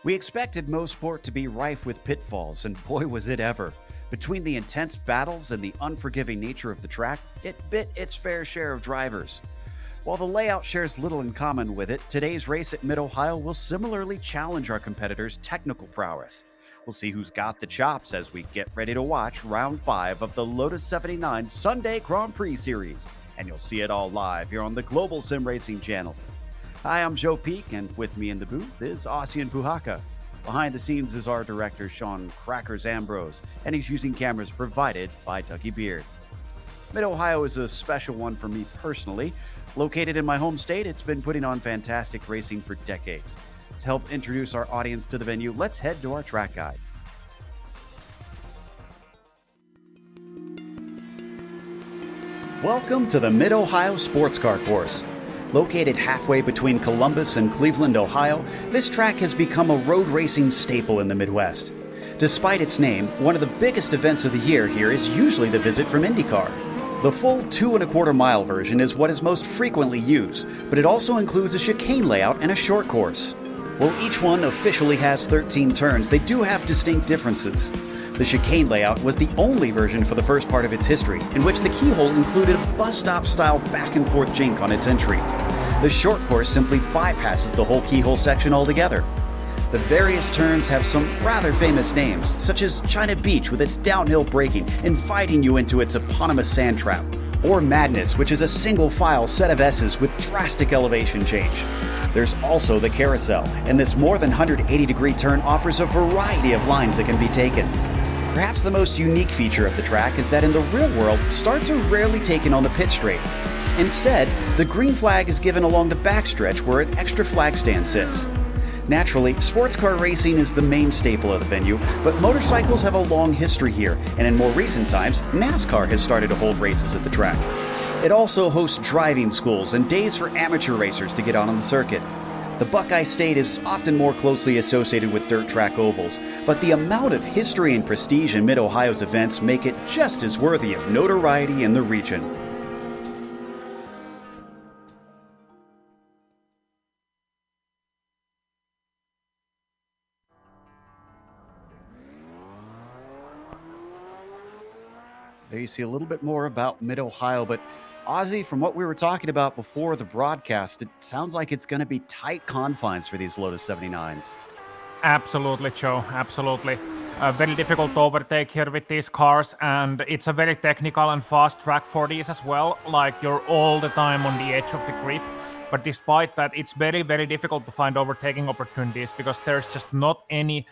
We expected Mosport to be rife with pitfalls, and boy was it ever. Between the intense battles and the unforgiving nature of the track, it bit its fair share of drivers. While the layout shares little in common with it, today's race at Mid-Ohio will similarly challenge our competitors' technical prowess. We'll see who's got the chops as we get ready to watch Round 5 of the Lotus 79 Sunday Grand Prix Series, and you'll see it all live here on the Global SimRacing Channel. Hi, I'm Joe Peak, and with me in the booth is Ossian Puhaka. Behind the scenes is our director, Sean Crackers Ambrose, and he's using cameras provided by Dougie Beard. Mid-Ohio is a special one for me personally. Located in my home state, it's been putting on fantastic racing for decades. To help introduce our audience to the venue, let's head to our track guide. Welcome to the Mid-Ohio Sports Car Course. Located halfway between Columbus and Cleveland, Ohio, this track has become a road racing staple in the Midwest. Despite its name, one of the biggest events of the year here is usually the visit from IndyCar. The full 2.25 mile version is what is most frequently used, but it also includes a chicane layout and a short course. While each one officially has 13 turns, they do have distinct differences. The chicane layout was the only version for the first part of its history, in which the keyhole included a bus stop style back and forth jink on its entry. The short course simply bypasses the whole keyhole section altogether. The various turns have some rather famous names, such as China Beach with its downhill braking, inviting you into its eponymous sand trap, or Madness, which is a single file set of S's with drastic elevation change. There's also the carousel, and this more than 180-degree turn offers a variety of lines that can be taken. Perhaps the most unique feature of the track is that in the real world, starts are rarely taken on the pit straight. Instead, the green flag is given along the backstretch where an extra flag stand sits. Naturally, sports car racing is the main staple of the venue, but motorcycles have a long history here, and in more recent times, NASCAR has started to hold races at the track. It also hosts driving schools and days for amateur racers to get on the circuit. The Buckeye State is often more closely associated with dirt track ovals, but the amount of history and prestige in Mid-Ohio's events make it just as worthy of notoriety in the region. There you see a little bit more about Mid-Ohio, but Ozzy, from what we were talking about before the broadcast, it sounds like it's going to be tight confines for these Lotus 79s. Absolutely, Joe. Absolutely. Very difficult to overtake here with these cars, and it's a very technical and fast track for these as well. Like, you're all the time on the edge of the grip. But despite that, it's very, very difficult to find overtaking opportunities because there's just not any,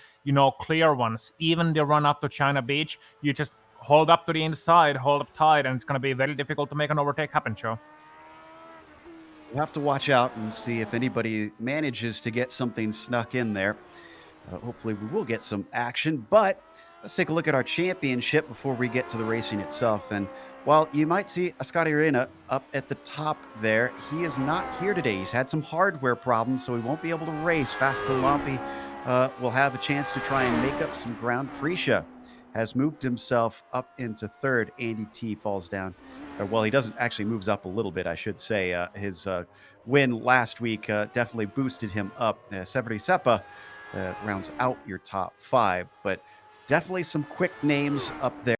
clear ones. Even the run up to China Beach, you just hold up to the inside, hold up tight, and it's going to be very difficult to make an overtake happen, Joe. You have to watch out and see if anybody manages to get something snuck in there. Hopefully we will get some action, but let's take a look at our championship before we get to the racing itself. And while you might see Ascari Arena up at the top there, he is not here today. He's had some hardware problems, so he won't be able to race. Fastolampi will have a chance to try and make up some ground. Freesia has moved himself up into third. Andy T falls down. Well, he doesn't actually, moves up a little bit, I should say. His win last week definitely boosted him up. Severi Seppa rounds out your top five, but definitely some quick names up there.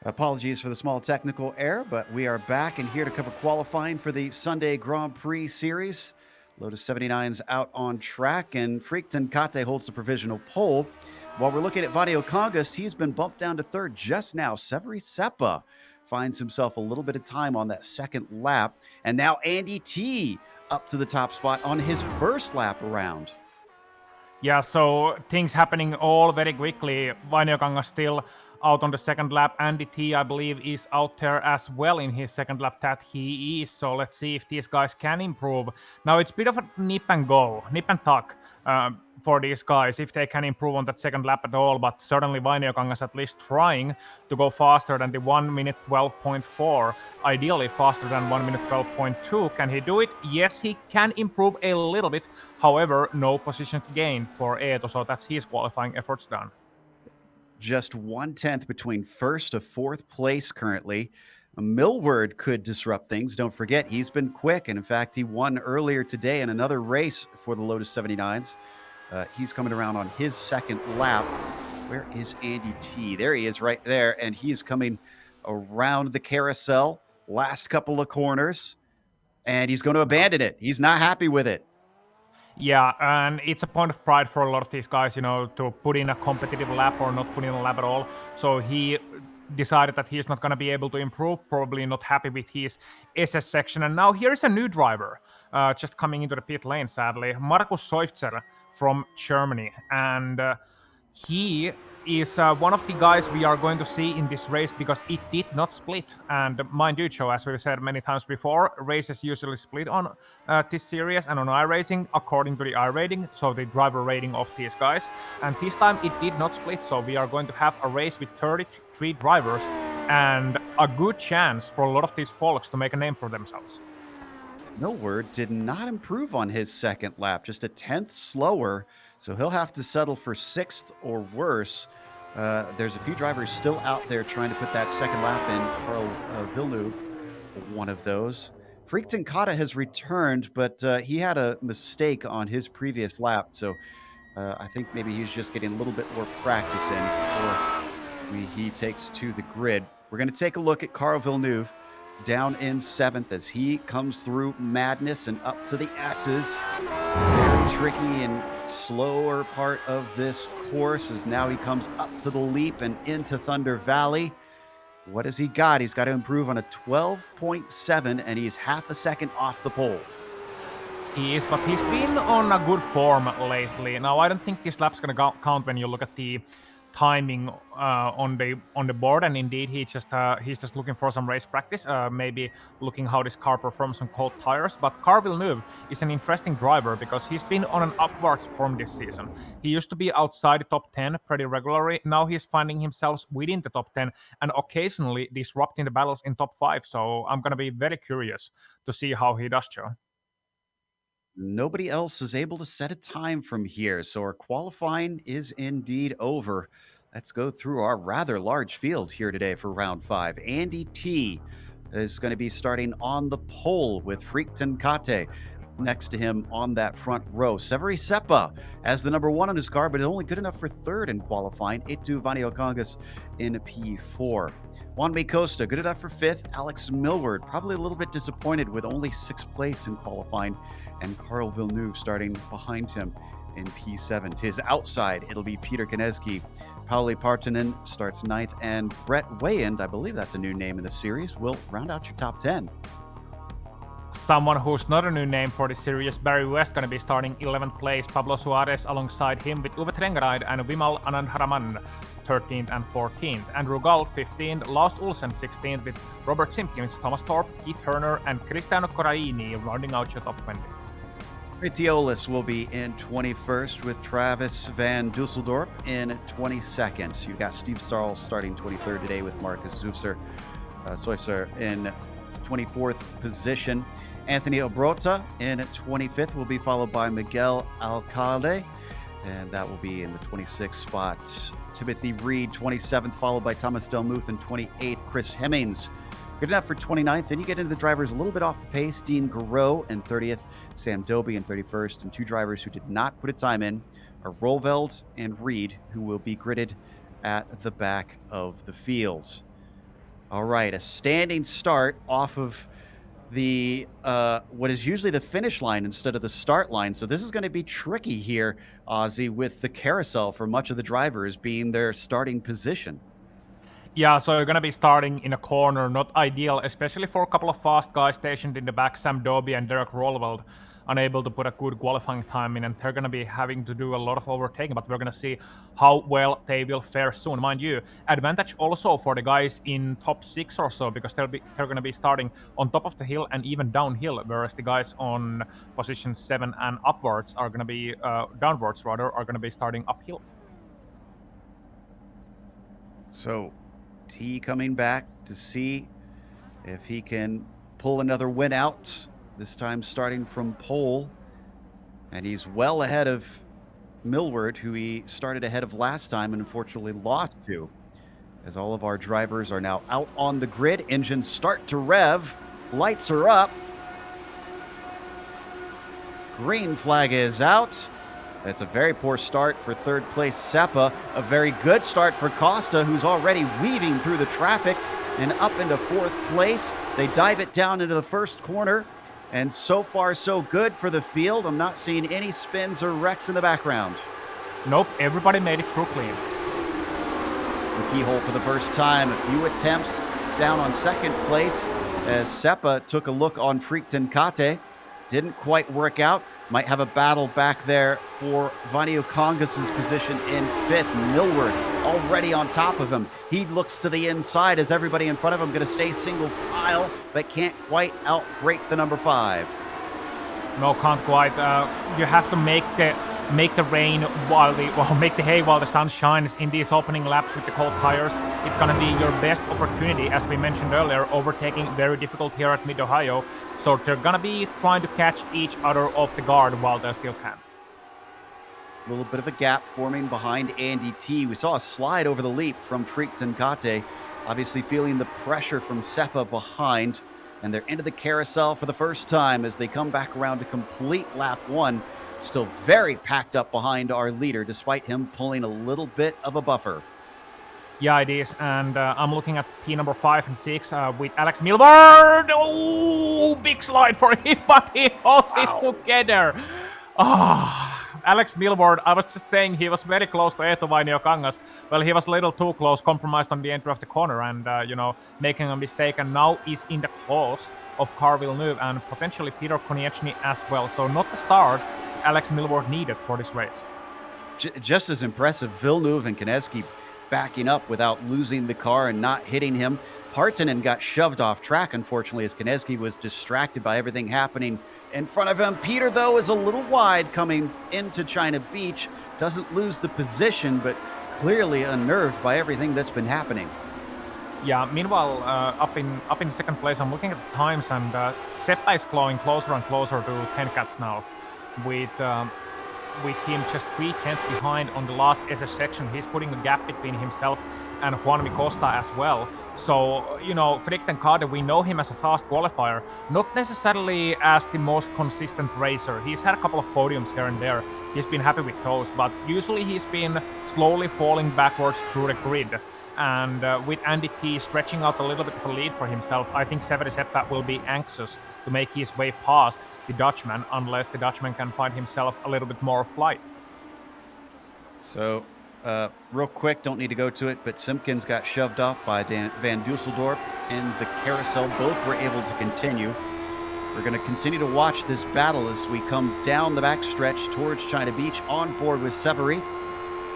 Apologies for the small technical error, but we are back and here to cover qualifying for the Sunday Grand Prix Series. Lotus 79's out on track, and Freak Tenkate holds the provisional pole. While we're looking at Vadio Congas, he's been bumped down to third just now. Severi Seppa finds himself a little bit of time on that second lap. And now Andy T up to the top spot on his first lap around. Yeah, so things happening all very quickly. Vainiokangas still out on the second lap. Andy T, I believe, is out there as well in his second lap that he is. So let's see if these guys can improve. Now it's a bit of a nip and go, nip and tuck for these guys if they can improve on that second lap at all. But certainly Vainiokangas at least trying to go faster than the 1 minute 12.4. Ideally faster than 1 minute 12.2. Can he do it? Yes, he can improve a little bit. However, no position gain for Eetu, so that's his qualifying efforts done. Just 1/10 between first to fourth place currently. Millward could disrupt things. Don't forget, he's been quick. And in fact, he won earlier today in another race for the Lotus 79s. He's coming around on his second lap. Where is Andy T? There he is right there. And he is coming around the carousel, last couple of corners, and he's going to abandon it. He's not happy with it. Yeah, and it's a point of pride for a lot of these guys, to put in a competitive lap or not put in a lap at all. So he decided that he's not going to be able to improve, probably not happy with his SS section. And now here's a new driver just coming into the pit lane, sadly. Markus Seufzer from Germany. And he is one of the guys we are going to see in this race because it did not split. And mind you, Joe, as we've said many times before, races usually split on this series and on iRacing according to the iRating, so the driver rating of these guys. And this time it did not split, so we are going to have a race with 33 drivers and a good chance for a lot of these folks to make a name for themselves. Millward did not improve on his second lap, just a 10th slower. So he'll have to settle for 6th or worse. There's a few drivers still out there trying to put that second lap in. Carl Villeneuve, one of those. Freakton Kata has returned, but he had a mistake on his previous lap. So I think maybe he's just getting a little bit more practice in before he takes to the grid. We're going to take a look at Carl Villeneuve down in 7th as he comes through madness and up to the S's. Very tricky and slower part of this course as now he comes up to the leap and into Thunder Valley. What has he got? He's got to improve on a 12.7 and he's half a second off the pole. He is, but he's been on a good form lately. Now, I don't think this lap's going to count when you look at the timing on the board, and indeed he's just looking for some race practice, maybe looking how this car performs on cold tires. But Carl Villeneuve is an interesting driver because he's been on an upwards form this season. He used to be outside the top 10 pretty regularly. Now he's finding himself within the top 10 and occasionally disrupting the battles in top 5. So I'm going to be very curious to see how he does, Joe. Nobody else is able to set a time from here, so our qualifying is indeed over. Let's go through our rather large field here today for round 5. Andy T is going to be starting on the pole with Freakton Kate next to him on that front row. Severi Seppa has the number 1 on his car, but is only good enough for 3rd in qualifying. Eetu Vainiokangas in P4. Juanmi Costa, good enough for 5th. Alex Millward, probably a little bit disappointed with only 6th place in qualifying. And Carl Villeneuve starting behind him in P7. To his outside, it'll be Peter Koneski. Pauli Partanen starts 9th. And Brett Wayand, I believe that's a new name in the series, will round out your top 10. Someone who's not a new name for the series, Barry West, going to be starting 11th place. Pablo Suarez alongside him with Uwe Trengeride and Vimal Anandharaman 13th and 14th. Andrew Gall 15th, Lars Olsen 16th with Robert Simpkins, Thomas Thorpe, Keith Turner and Cristiano Corraini rounding out your top 20. Ritiolis will be in 21st with Travis Van Dusseldorp in 22nd. You've got Steve Starl starting 23rd today with Marcus Seufzer in 24th position. Anthony Obrota in 25th will be followed by Miguel Alcalde, and that will be in the 26th spot. Timothy Reed, 27th, followed by Thomas Delmuth in 28th. Chris Hemmings, good enough for 29th. Then you get into the drivers a little bit off the pace. Dean Garreau in 30th, Sam Doby in 31st, and 2 drivers who did not put a time in are Rollveld and Reed, who will be gridded at the back of the field. All right, a standing start off of the what is usually the finish line instead of the start line. So this is going to be tricky here, Ozzy, with the carousel for much of the drivers being their starting position. Yeah, so you're going to be starting in a corner, not ideal, especially for a couple of fast guys stationed in the back, Sam Doby and Derek Rollwell. unable to put a good qualifying time in, and they're going to be having to do a lot of overtaking, but we're going to see how well they will fare soon. Mind you, advantage also for the guys in top 6 or so, because they're going to be starting on top of the hill and even downhill, whereas the guys on position 7 and upwards are going to be downwards rather, are going to be starting uphill. So T coming back to see if he can pull another win out, this time starting from pole. And he's well ahead of Millward, who he started ahead of last time and unfortunately lost to. As all of our drivers are now out on the grid, engines start to rev, lights are up. Green flag is out. That's a very poor start for third place Seppa. A very good start for Costa, who's already weaving through the traffic and up into fourth place. They dive it down into the first corner, and so far so good for the field. I'm not seeing any spins or wrecks in the background. Nope, everybody made it through clean. The keyhole for the first time. A few attempts down on second place as Seppa took a look on Freakton Kate. Didn't quite work out. Might have a battle back there for Vanio Congas's position in fifth. Millward already on top of him. He looks to the inside as everybody in front of him going to stay single file, but can't quite outbreak the number 5. No, can't quite. You have to make the rain while make the hay while the sun shines in these opening laps with the cold tires. It's going to be your best opportunity, as we mentioned earlier. Overtaking very difficult here at Mid-Ohio. So they're going to be trying to catch each other off the guard while they still can. A little bit of a gap forming behind Andy T. We saw a slide over the leap from Freakton Kate, obviously feeling the pressure from Seppa behind. And they're into the carousel for the first time as they come back around to complete lap 1. Still very packed up behind our leader, despite him pulling a little bit of a buffer. Yeah, it is, and I'm looking at P number 5 and 6 with Alex Milward. Oh, big slide for him, but he holds it together. Alex Milward, I was just saying he was very close to Eetu Vainio-Kangas. Well, he was a little too close, compromised on the entry of the corner and, making a mistake, and now is in the claws of Carl Villeneuve and potentially Peter Konieczny as well. So not the start Alex Milward needed for this race. Just as impressive, Villeneuve and Konieczny backing up without losing the car and not hitting him. Partanen got shoved off track, unfortunately, as Konieczny was distracted by everything happening in front of him. Peter, though, is a little wide coming into China Beach. Doesn't lose the position, but clearly unnerved by everything that's been happening. Yeah, meanwhile, up in second place, I'm looking at the times, and Seppa is clawing closer and closer to 10 cats now. With him just 3 tenths behind on the last SS section. He's putting a gap between himself and Juanmi Costa as well. So, Freakton Kate, we know him as a fast qualifier, not necessarily as the most consistent racer. He's had a couple of podiums here and there. He's been happy with those, but usually he's been slowly falling backwards through the grid. And with Andy T stretching out a little bit of a lead for himself, I think Severi Seppa will be anxious to make his way past the Dutchman, unless the Dutchman can find himself a little bit more flight. So, real quick, don't need to go to it, but Simpkins got shoved off by Van Dusseldorp in the carousel. Both were able to continue. We're going to continue to watch this battle as we come down the backstretch towards China Beach on board with Severi.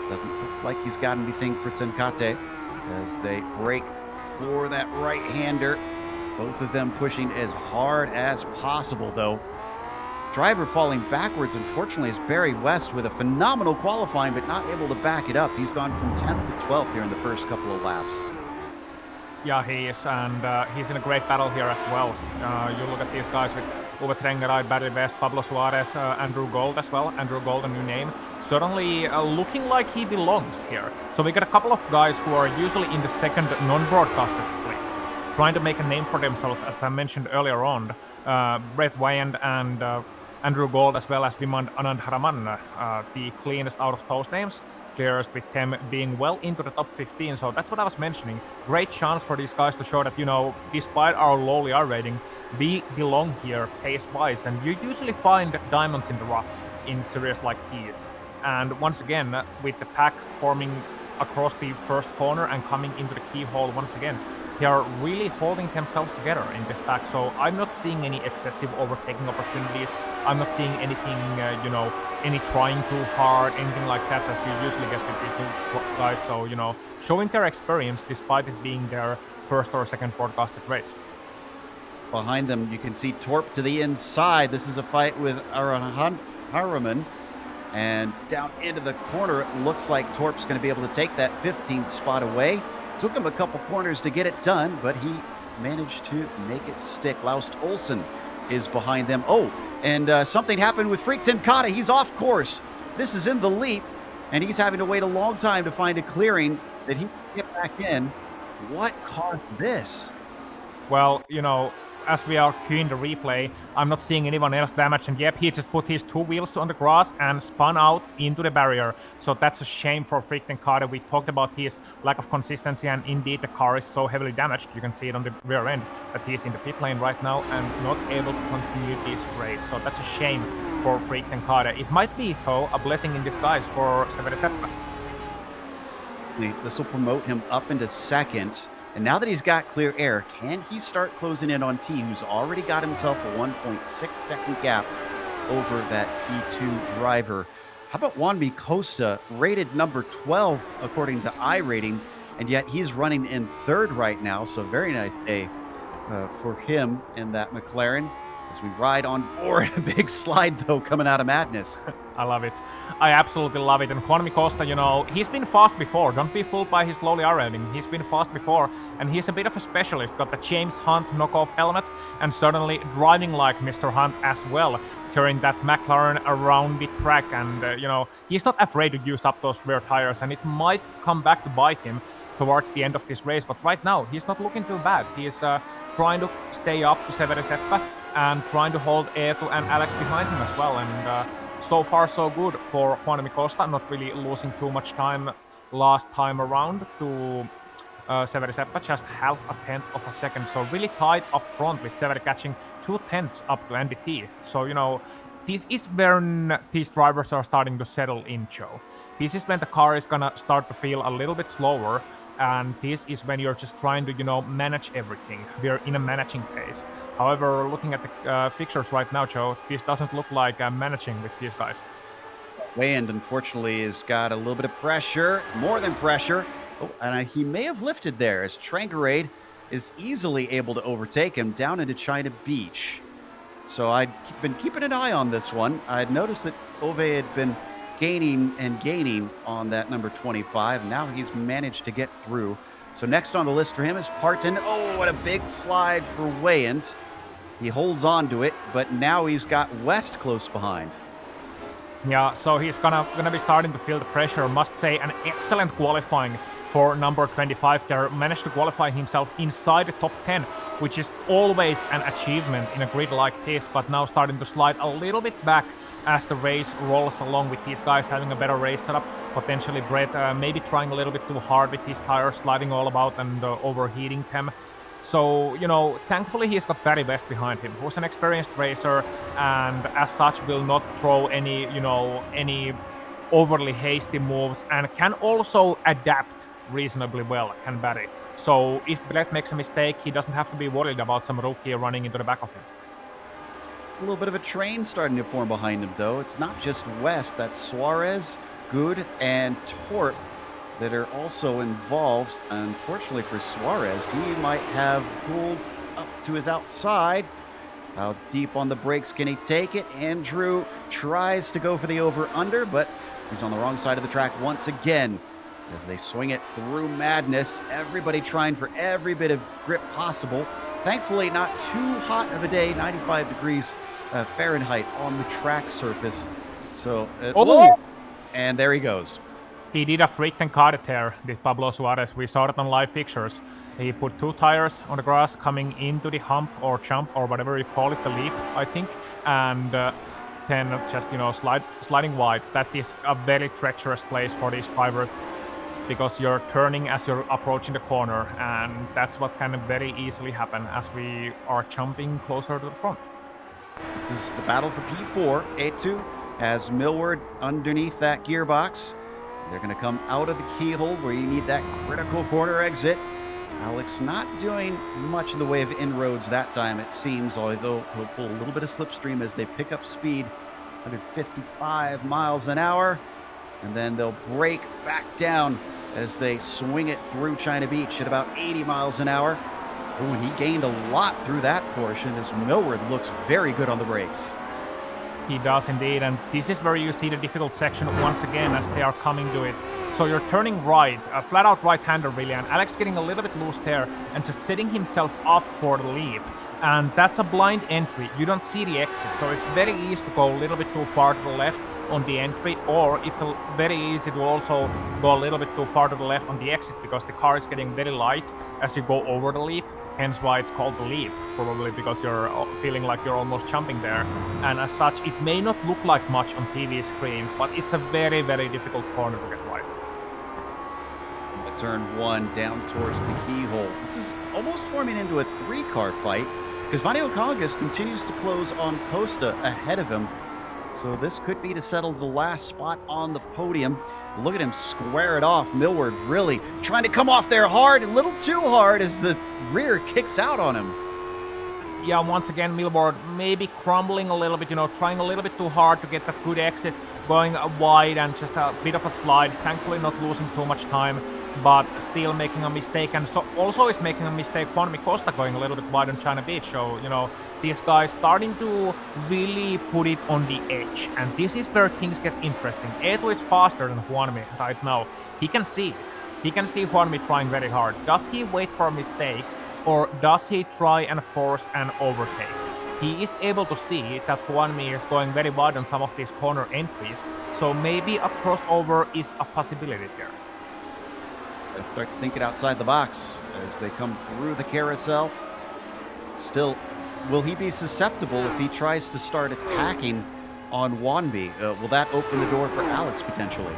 Doesn't look like he's got anything for Tenkate as they break for that right-hander. Both of them pushing as hard as possible, though. Driver falling backwards, unfortunately, is Barry West with a phenomenal qualifying, but not able to back it up. He's gone from 10th to 12th here in the first couple of laps. Yeah, he is, and he's in a great battle here as well. You look at these guys with Uwe Trengeride, Barry West, Pablo Suarez, Andrew Gold as well. Andrew Gold, a new name. Certainly looking like he belongs here. So we got a couple of guys who are usually in the second non-broadcasted split, trying to make a name for themselves, as I mentioned earlier on. Brett Wayand and Andrew Gold, as well as Vimand Anand Haraman, the cleanest out of those names. Clearest with them being well into the top 15. So that's what I was mentioning. Great chance for these guys to show that, despite our lowly R rating, we belong here pace-wise. And you usually find diamonds in the rough in series like these. And once again, with the pack forming across the first corner and coming into the keyhole once again, they are really holding themselves together in this pack. So I'm not seeing any excessive overtaking opportunities. I'm not seeing anything, any trying too hard, anything like that you usually get with these new guys. So, showing their experience despite it being their first or second broadcasted race. Behind them, you can see Torp to the inside. This is a fight with Harriman. And down into the corner, it looks like Torp's going to be able to take that 15th spot away. Took him a couple corners to get it done, but he managed to make it stick. Laust Olsen is behind them. Oh, and something happened with Freak Tenkata. He's off course. This is in the leap, and he's having to wait a long time to find a clearing that he can get back in. What caused this? Well, as we are queuing the replay, I'm not seeing anyone else damaged, and yep, he just put his two wheels on the grass and spun out into the barrier. So that's a shame for Freak Tenkata. We talked about his lack of consistency, and indeed the car is so heavily damaged. You can see it on the rear end that he's in the pit lane right now and not able to continue this race. So that's a shame for Freak Tenkata. It might be, though, a blessing in disguise for Severi Seppänen. This will promote him up into second. And now that he's got clear air, can he start closing in on T, who's already got himself a 1.6 second gap over that P2 driver? How about Juanmi Costa, rated number 12 according to iRating, and yet he's running in third right now. So very nice day for him in that McLaren as we ride on board. A big slide, though, coming out of Madness. I love it. I absolutely love it. And Juanmi Costa, he's been fast before. Don't be fooled by his lowly R rating. He's been fast before, and he's a bit of a specialist. Got the James Hunt knockoff helmet, and certainly driving like Mr. Hunt as well, turning that McLaren around the track. And, he's not afraid to use up those rear tires, and it might come back to bite him towards the end of this race. But right now, he's not looking too bad. He is trying to stay up to Severi Seppänen and trying to hold Eetu and Alex behind him as well. And so far, so good for Juanmi Costa, not really losing too much time last time around to Severi Seppänen, just half a tenth of a second. So really tight up front with Severi catching 2/10 up to NDT. So, this is when these drivers are starting to settle in, Joe. This is when the car is gonna start to feel a little bit slower, and this is when you're just trying to, manage everything. We're in a managing phase. However, looking at the pictures right now, Joe, this doesn't look like managing with these guys. Wayand, unfortunately, has got a little bit of pressure, more than pressure. Oh, and he may have lifted there as Trangarade is easily able to overtake him down into China Beach. So I'd been keeping an eye on this one. I'd noticed that Ove had been gaining and gaining on that number 25. Now he's managed to get through. So next on the list for him is Parton. Oh, what a big slide for Wayand. He holds on to it, but now he's got West close behind. Yeah, so he's gonna be starting to feel the pressure. Must say, an excellent qualifying for number 25 there. Managed to qualify himself inside the top 10, which is always an achievement in a grid like this, but now starting to slide a little bit back as the race rolls along with these guys having a better race setup. Potentially Brett maybe trying a little bit too hard with his tires, sliding all about and overheating them. So, thankfully he's got Barry West behind him, who's an experienced racer and as such will not throw any, any overly hasty moves and can also adapt reasonably well, can Barry. So if Brett makes a mistake, he doesn't have to be worried about some rookie running into the back of him. A little bit of a train starting to form behind him, though. It's not just West. That's Suarez, Good, and Torp that are also involved. Unfortunately for Suarez, he might have pulled up to his outside. How deep on the brakes can he take it? Andrew tries to go for the over-under, but he's on the wrong side of the track once again as they swing it through Madness. Everybody trying for every bit of grip possible. Thankfully, not too hot of a day, 95 degrees Fahrenheit on the track surface. So, and there he goes. He did a Freak Tenkata tear, did Pablo Suarez. We saw it on live pictures. He put two tires on the grass coming into the hump or jump or whatever you call it, the leap, I think, and then just, sliding wide. That is a very treacherous place for these drivers because you're turning as you're approaching the corner, and that's what can very easily happen as we are jumping closer to the front. This is the battle for P4. Eetu has Millward underneath that gearbox. They're going to come out of the keyhole where you need that critical corner exit. Alex not doing much in the way of inroads that time, it seems, although he'll pull a little bit of slipstream as they pick up speed, 155 miles an hour, and then they'll break back down as they swing it through China Beach at about 80 miles an hour. Oh, and he gained a lot through that portion as Millward looks very good on the brakes. He does indeed, and this is where you see the difficult section once again as they are coming to it. So you're turning right, a flat-out right-hander really, and Alex getting a little bit loose there and just setting himself up for the leap. And that's a blind entry. You don't see the exit, so it's very easy to go a little bit too far to the left on the entry, or it's very easy to also go a little bit too far to the left on the exit because the car is getting very light as you go over the leap. Hence why it's called the leap, probably because you're feeling like you're almost jumping there. And as such, it may not look like much on TV screens, but it's a very, very difficult corner to get right. Turn one down towards the keyhole. This is almost forming into a three-car fight because Vani Okongas continues to close on Costa ahead of him. So this could be to settle the last spot on the podium. Look at him square it off. Millward really trying to come off there hard, a little too hard as the rear kicks out on him. Yeah, once again, Millward maybe crumbling a little bit, trying a little bit too hard to get that good exit, going wide and just a bit of a slide. Thankfully not losing too much time, but still making a mistake. And so also is making a mistake Juan Costa going a little bit wide on China Beach. So, these guys starting to really put it on the edge. And this is where things get interesting. Eetu is faster than Juanmi right now. He can see it. He can see Juanmi trying very hard. Does he wait for a mistake or does he try and force an overtake? He is able to see that Juanmi is going very wide on some of these corner entries. So maybe a crossover is a possibility here. They start thinking outside the box as they come through the carousel. Still, will he be susceptible if he tries to start attacking on Wanby? Will that open the door for Alex potentially?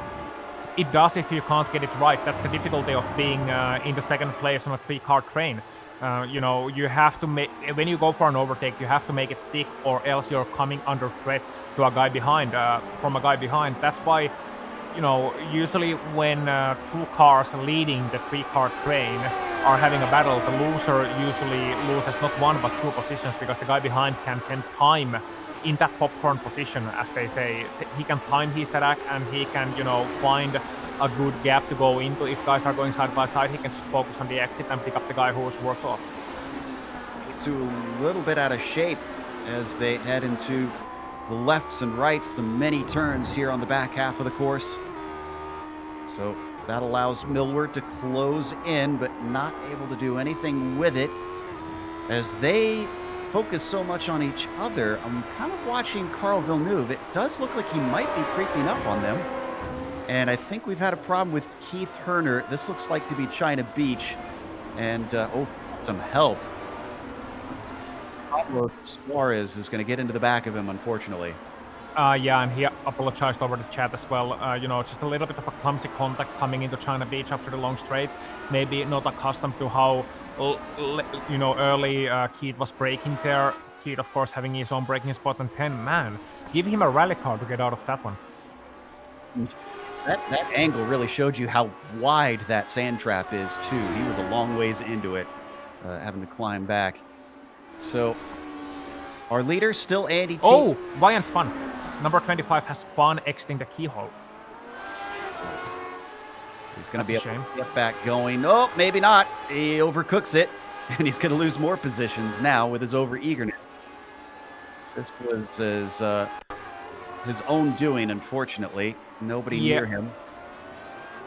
It does if you can't get it right. That's the difficulty of being in the second place on a three-car train. You have to make, when you go for an overtake, you have to make it stick, or else you're coming under threat to a guy behind, from a guy behind. That's why, usually when two cars leading the three-car train are having a battle, the loser usually loses not one but two positions because the guy behind can time in that popcorn position, as they say. He can time his attack and he can, find a good gap to go into. If guys are going side by side, he can just focus on the exit and pick up the guy who's worse off. It's a little bit out of shape as they head into the lefts and rights, the many turns here on the back half of the course. So that allows Millward to close in, but not able to do anything with it as they focus so much on each other. I'm kind of watching Carl Villeneuve. It does look like he might be creeping up on them. And I think we've had a problem with Keith Herner. This looks like to be China Beach. And, some help. Pablo Suarez is going to get into the back of him, unfortunately. Yeah, and he apologized over the chat as well. Just a little bit of a clumsy contact coming into China Beach after the long straight. Maybe not accustomed to how, early Keith was braking there. Keith, of course, having his own braking spot. And 10, man, give him a rally car to get out of that one. That angle really showed you how wide that sand trap is, too. He was a long ways into it, having to climb back. So, our leader still Andy T. Oh, Ryan spun. Number 25 has spun exiting the keyhole. He's going to be able to get back going. Oh, maybe not. He overcooks it, and he's going to lose more positions now with his over-eagerness. This was his own doing, unfortunately. Nobody near him.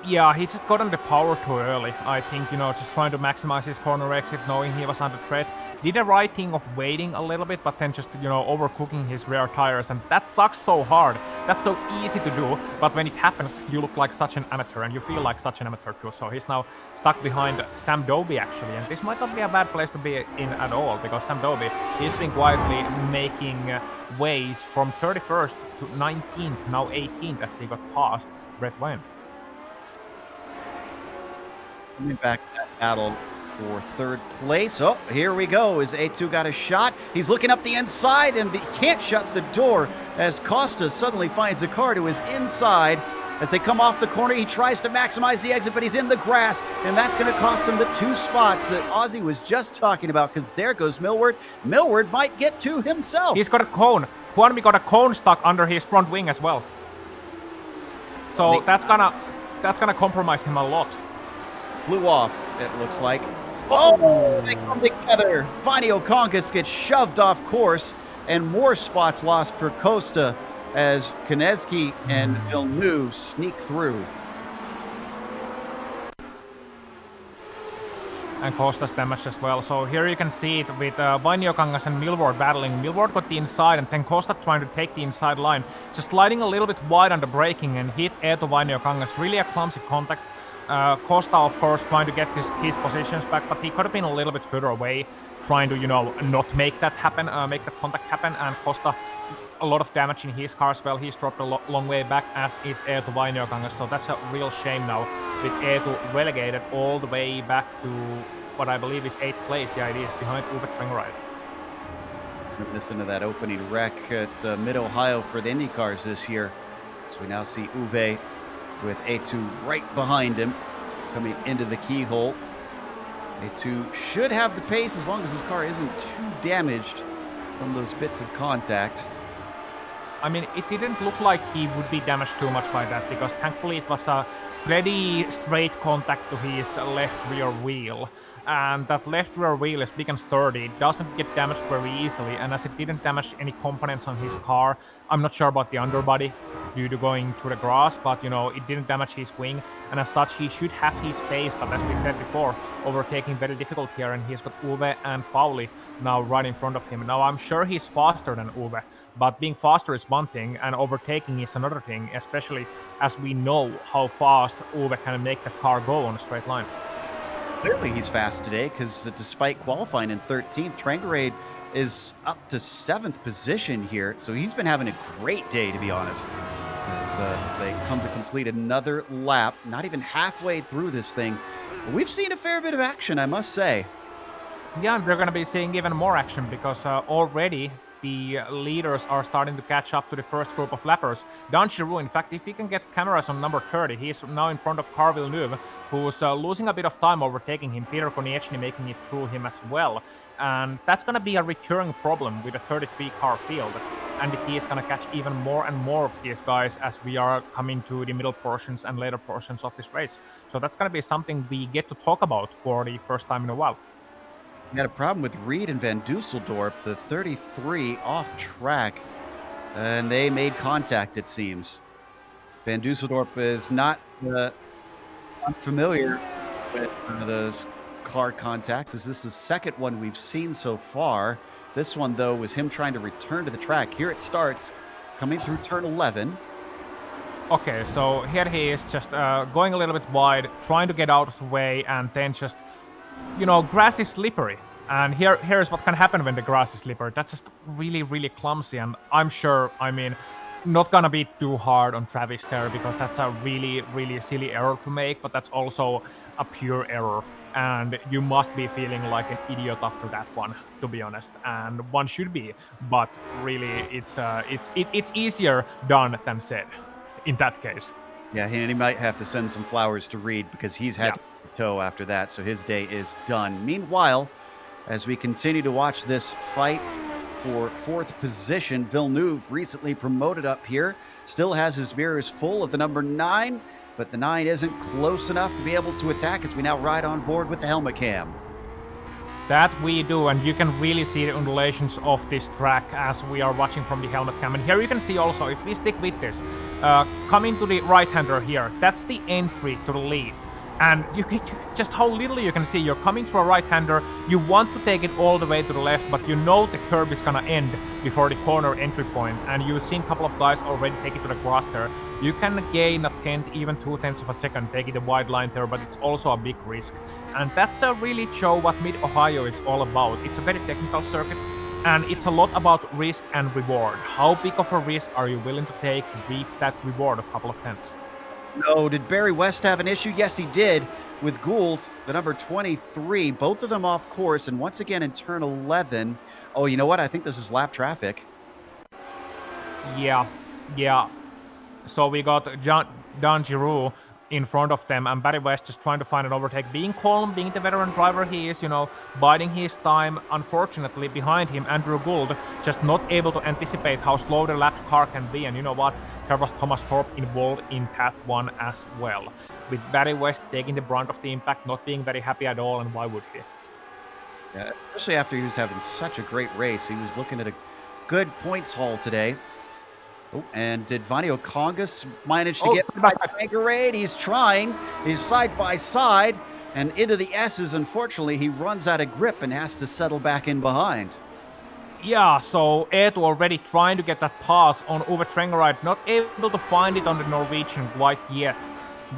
Yeah, he just got on the power too early. I think, just trying to maximize his corner exit, knowing he was under threat. Did the right thing of waiting a little bit, but then just, overcooking his rear tires. And that sucks so hard. That's so easy to do. But when it happens, you look like such an amateur, and you feel like such an amateur too. So he's now stuck behind Sam Doby, actually. And this might not be a bad place to be in at all, because Sam Doby, he's been quietly making ways from 31st to 19th, now 18th, as he got past Brett Wayne. Coming back to that battle for third place. Oh, here we go. As A2 got a shot. He's looking up the inside and he can't shut the door as Costa suddenly finds the car to his inside. As they come off the corner, he tries to maximize the exit, but he's in the grass, and that's going to cost him the 2 spots that Ozzy was just talking about, because there goes Millward. Millward might get 2 himself. He's got a cone. Juanmi got a cone stuck under his front wing as well. So that's gonna compromise him a lot. Flew off, it looks like. Oh, they come together. Viney Okonkis gets shoved off course, and more spots lost for Costa as Konecki and Villeneuve sneak through. And Costa's damaged as well. So here you can see it with Viney Okonkis and Millward battling. Millward got the inside, and then Costa trying to take the inside line. Just sliding a little bit wide on the braking and hit air to Viney Okonkis. Really a clumsy contact. Costa, of course, trying to get his positions back, but he could have been a little bit further away, trying to, not make that happen, make that contact happen. And Costa, a lot of damage in his car as well. He's dropped a long way back, as is Air to Viney Okonkis. So that's a real shame now, with Air to relegated all the way back to what I believe is 8th place. Yeah, it is, behind Uwe Trengride. Listen to that opening wreck at Mid-Ohio for the IndyCars this year. So we now see Uwe with A2 right behind him, coming into the keyhole. A2 should have the pace as long as his car isn't too damaged from those bits of contact. I mean, it didn't look like he would be damaged too much by that, because thankfully it was a pretty straight contact to his left rear wheel. And that left rear wheel is big and sturdy. It doesn't get damaged very easily, and as it didn't damage any components on his car, I'm not sure about the underbody due to going through the grass, but it didn't damage his wing, and as such he should have his pace. But as we said before, overtaking very difficult here, and he's got Uwe and Pauli now right in front of him. Now I'm sure he's faster than Uwe, but being faster is one thing and overtaking is another thing, especially as we know how fast Uwe can make that car go on a straight line. Clearly he's fast today, because despite qualifying in 13th, Trengrade is up to 7th position here. So he's been having a great day, to be honest, as they come to complete another lap, not even halfway through this thing. But we've seen a fair bit of action, I must say. Yeah, and we're going to be seeing even more action, because already the leaders are starting to catch up to the first group of lappers. Dan Giroux, in fact, if he can get cameras on number 30, he's now in front of Carl Villeneuve, who's losing a bit of time overtaking him. Peter Konecki making it through him as well. And that's going to be a recurring problem with a 33-car field. And he is going to catch even more and more of these guys as we are coming to the middle portions and later portions of this race. So that's going to be something we get to talk about for the first time in a while. We had a problem with Reed and Van Dusseldorp, the 33 off track, and they made contact, it seems. Van Dusseldorp is not unfamiliar with those car contacts, as this is the second one we've seen so far. This one, though, was him trying to return to the track. Here it starts, coming through turn 11. Okay, so here he is just going a little bit wide, trying to get out of the way, and then just, grass is slippery. And here's what can happen when the grass is slippery. That's just really, really clumsy, and I'm sure, not gonna be too hard on Travis there, because that's a really, really silly error to make, but that's also a pure error. And you must be feeling like an idiot after that one, to be honest. And one should be, but really, it's easier done than said in that case. Yeah, and he might have to send some flowers to Reed, because he's had to tow after that, so his day is done. Meanwhile, as we continue to watch this fight for 4th position, Villeneuve, recently promoted up here, still has his mirrors full of the number 9, but the 9 isn't close enough to be able to attack as we now ride on board with the helmet cam. That we do, and you can really see the undulations of this track as we are watching from the helmet cam. And here you can see also, if we stick with this, coming to the right-hander here, that's the entry to the lead. And you can just how little you can see. You're coming to a right-hander, you want to take it all the way to the left, but you know the curb is gonna end before the corner entry point, and you've seen a couple of guys already take it to the grass there. You can gain a tenth, even 2/10 of a second taking the wide line there, but it's also a big risk. And that's really show what Mid-Ohio is all about. It's a very technical circuit, and it's a lot about risk and reward. How big of a risk are you willing to take to reap that reward of a couple of tenths? No, did Barry West have an issue? Yes, he did, with Gould, the number 23, both of them off course, and once again in turn 11. Oh, you know what? I think this is lap traffic. Yeah. So we got Danjiro in front of them, and Barry West just trying to find an overtake, being calm, being the veteran driver he is, biding his time. Unfortunately, behind him, Andrew Gould just not able to anticipate how slow the lapped car can be, and you know what? There was Thomas Thorpe involved in that one as well. With Barry West taking the brunt of the impact, not being very happy at all, and why would he? Yeah, especially after he was having such a great race. He was looking at a good points haul today. Oh, and did Vanio Congas manage to get by Tangerade? He's trying. He's side by side and into the S's. Unfortunately, he runs out of grip and has to settle back in behind. Yeah, so Eetu already trying to get that pass on Uwe Trengeride, not able to find it on the Norwegian quite yet.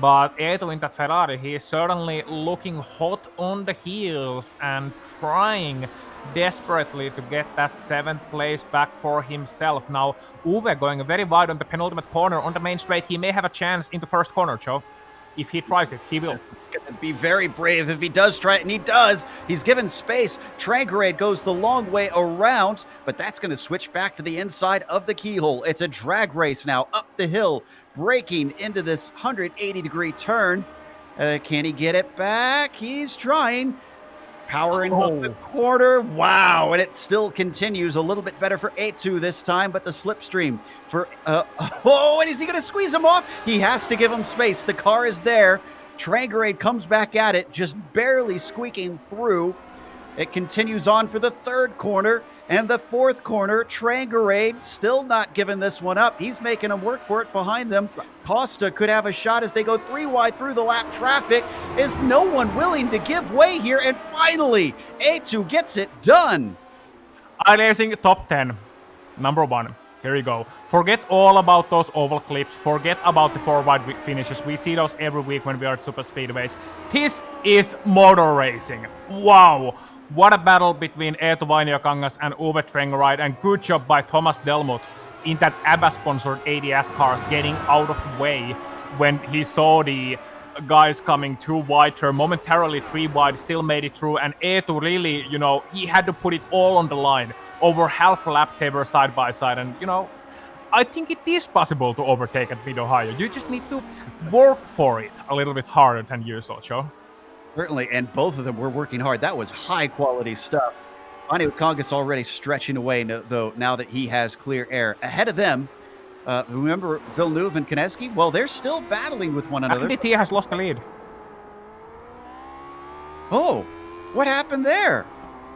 But Eetu in that Ferrari, he is certainly looking hot on the heels and trying desperately to get that 7th place back for himself. Now, Uwe going very wide on the penultimate corner on the main straight. He may have a chance in the first corner, Joe. If he tries it, he will. Gonna be very brave if he does try it, and he does. He's given space. Trangerade goes the long way around, but that's going to switch back to the inside of the keyhole. It's a drag race now up the hill, braking into this 180-degree turn. Can he get it back? He's trying. Powering up the corner. Wow. And it still continues a little bit better for Eetu this time, but the slipstream for, and is he going to squeeze him off? He has to give him space. The car is there. Trangerade comes back at it, just barely squeaking through. It continues on for the 3rd corner and the 4th corner. Trangerade still not giving this one up. He's making them work for it behind them. Costa could have a shot as they go 3 wide through the lap traffic. Is no one willing to give way here? And finally, Eetu gets it done. iRacing top 10. Number 1. Here you go. Forget all about those oval clips. Forget about the 4 wide finishes. We see those every week when we are at super speedways. This is motor racing. Wow. What a battle between Eetu Vainio-Kangas and Uwe Trengeride, and good job by Thomas Delmuth in that ABBA-sponsored ADS cars getting out of the way when he saw the guys coming 2 wide, momentarily 3 wide, still made it through, and Eetu really, he had to put it all on the line. Over half a lap they were side by side, and I think it is possible to overtake at Mid-Ohio. You just need to work for it a little bit harder than you saw, Joe. Certainly, and both of them were working hard. That was high-quality stuff. Vanio Congas already stretching away, though, now that he has clear air. Ahead of them, remember Villeneuve and Koneski? Well, they're still battling with one another. Andretti has lost the lead. Oh, what happened there?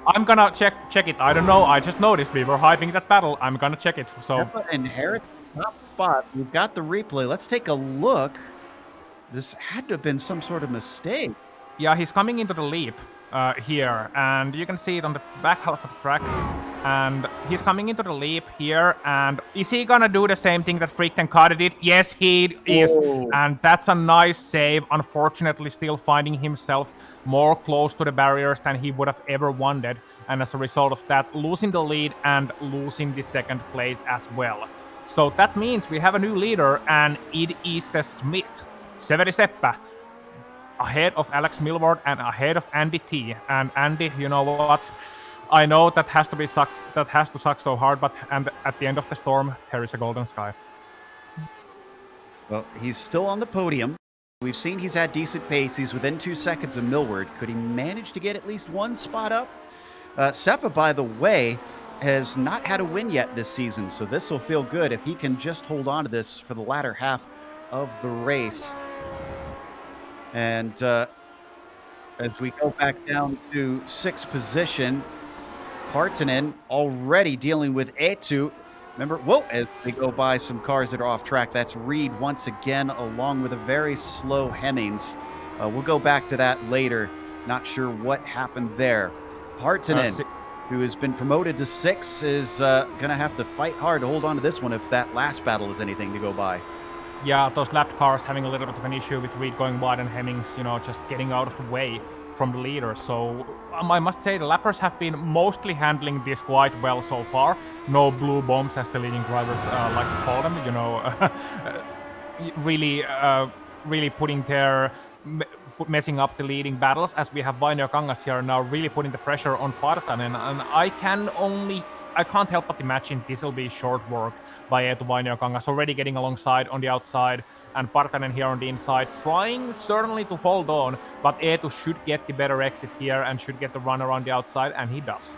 I'm gonna check it. I don't know. I just noticed we were hyping that battle. I'm gonna check it. So inherit top spot. We've got the replay. Let's take a look. This had to have been some sort of mistake. Yeah, he's coming into the leap here, and you can see it on the back half of the track. And he's coming into the leap here, and is he gonna do the same thing that Freak and Carter did? Yes, he is. And that's a nice save. Unfortunately, still finding himself more close to the barriers than he would have ever wanted, and as a result of that, losing the lead and losing the 2nd place as well. So that means we have a new leader, and it is the Smith, Severi Seppä, ahead of Alex Milward and ahead of Andy T. And Andy, you know what? I know that has to suck so hard, but at the end of the storm, there is a golden sky. Well, he's still on the podium. We've seen he's had decent pace. He's within 2 seconds of Milward. Could he manage to get at least 1 spot up? Seppä, by the way, has not had a win yet this season, so this will feel good if he can just hold on to this for the latter half of the race. And as we go back down to 6th position, Partanen already dealing with Eetu. Remember, as we go by some cars that are off track, that's Reed once again, along with a very slow Hemmings. We'll go back to that later. Not sure what happened there. Partanen, who has been promoted to 6, is going to have to fight hard to hold on to this one if that last battle is anything to go by. Yeah, those lapped cars having a little bit of an issue with Reed going wide and Hemmings, just getting out of the way from the leader. So I must say the lappers have been mostly handling this quite well so far. No blue bombs, as the leading drivers like to call them. Really putting their messing up the leading battles, as we have Vainio-Kangas here now really putting the pressure on Partanen, and I can't help but imagine this will be short work by Eetu Vainio-Kangas, already getting alongside on the outside and Partanen here on the inside, trying certainly to hold on, but Eetu should get the better exit here and should get the run around the outside, and he does.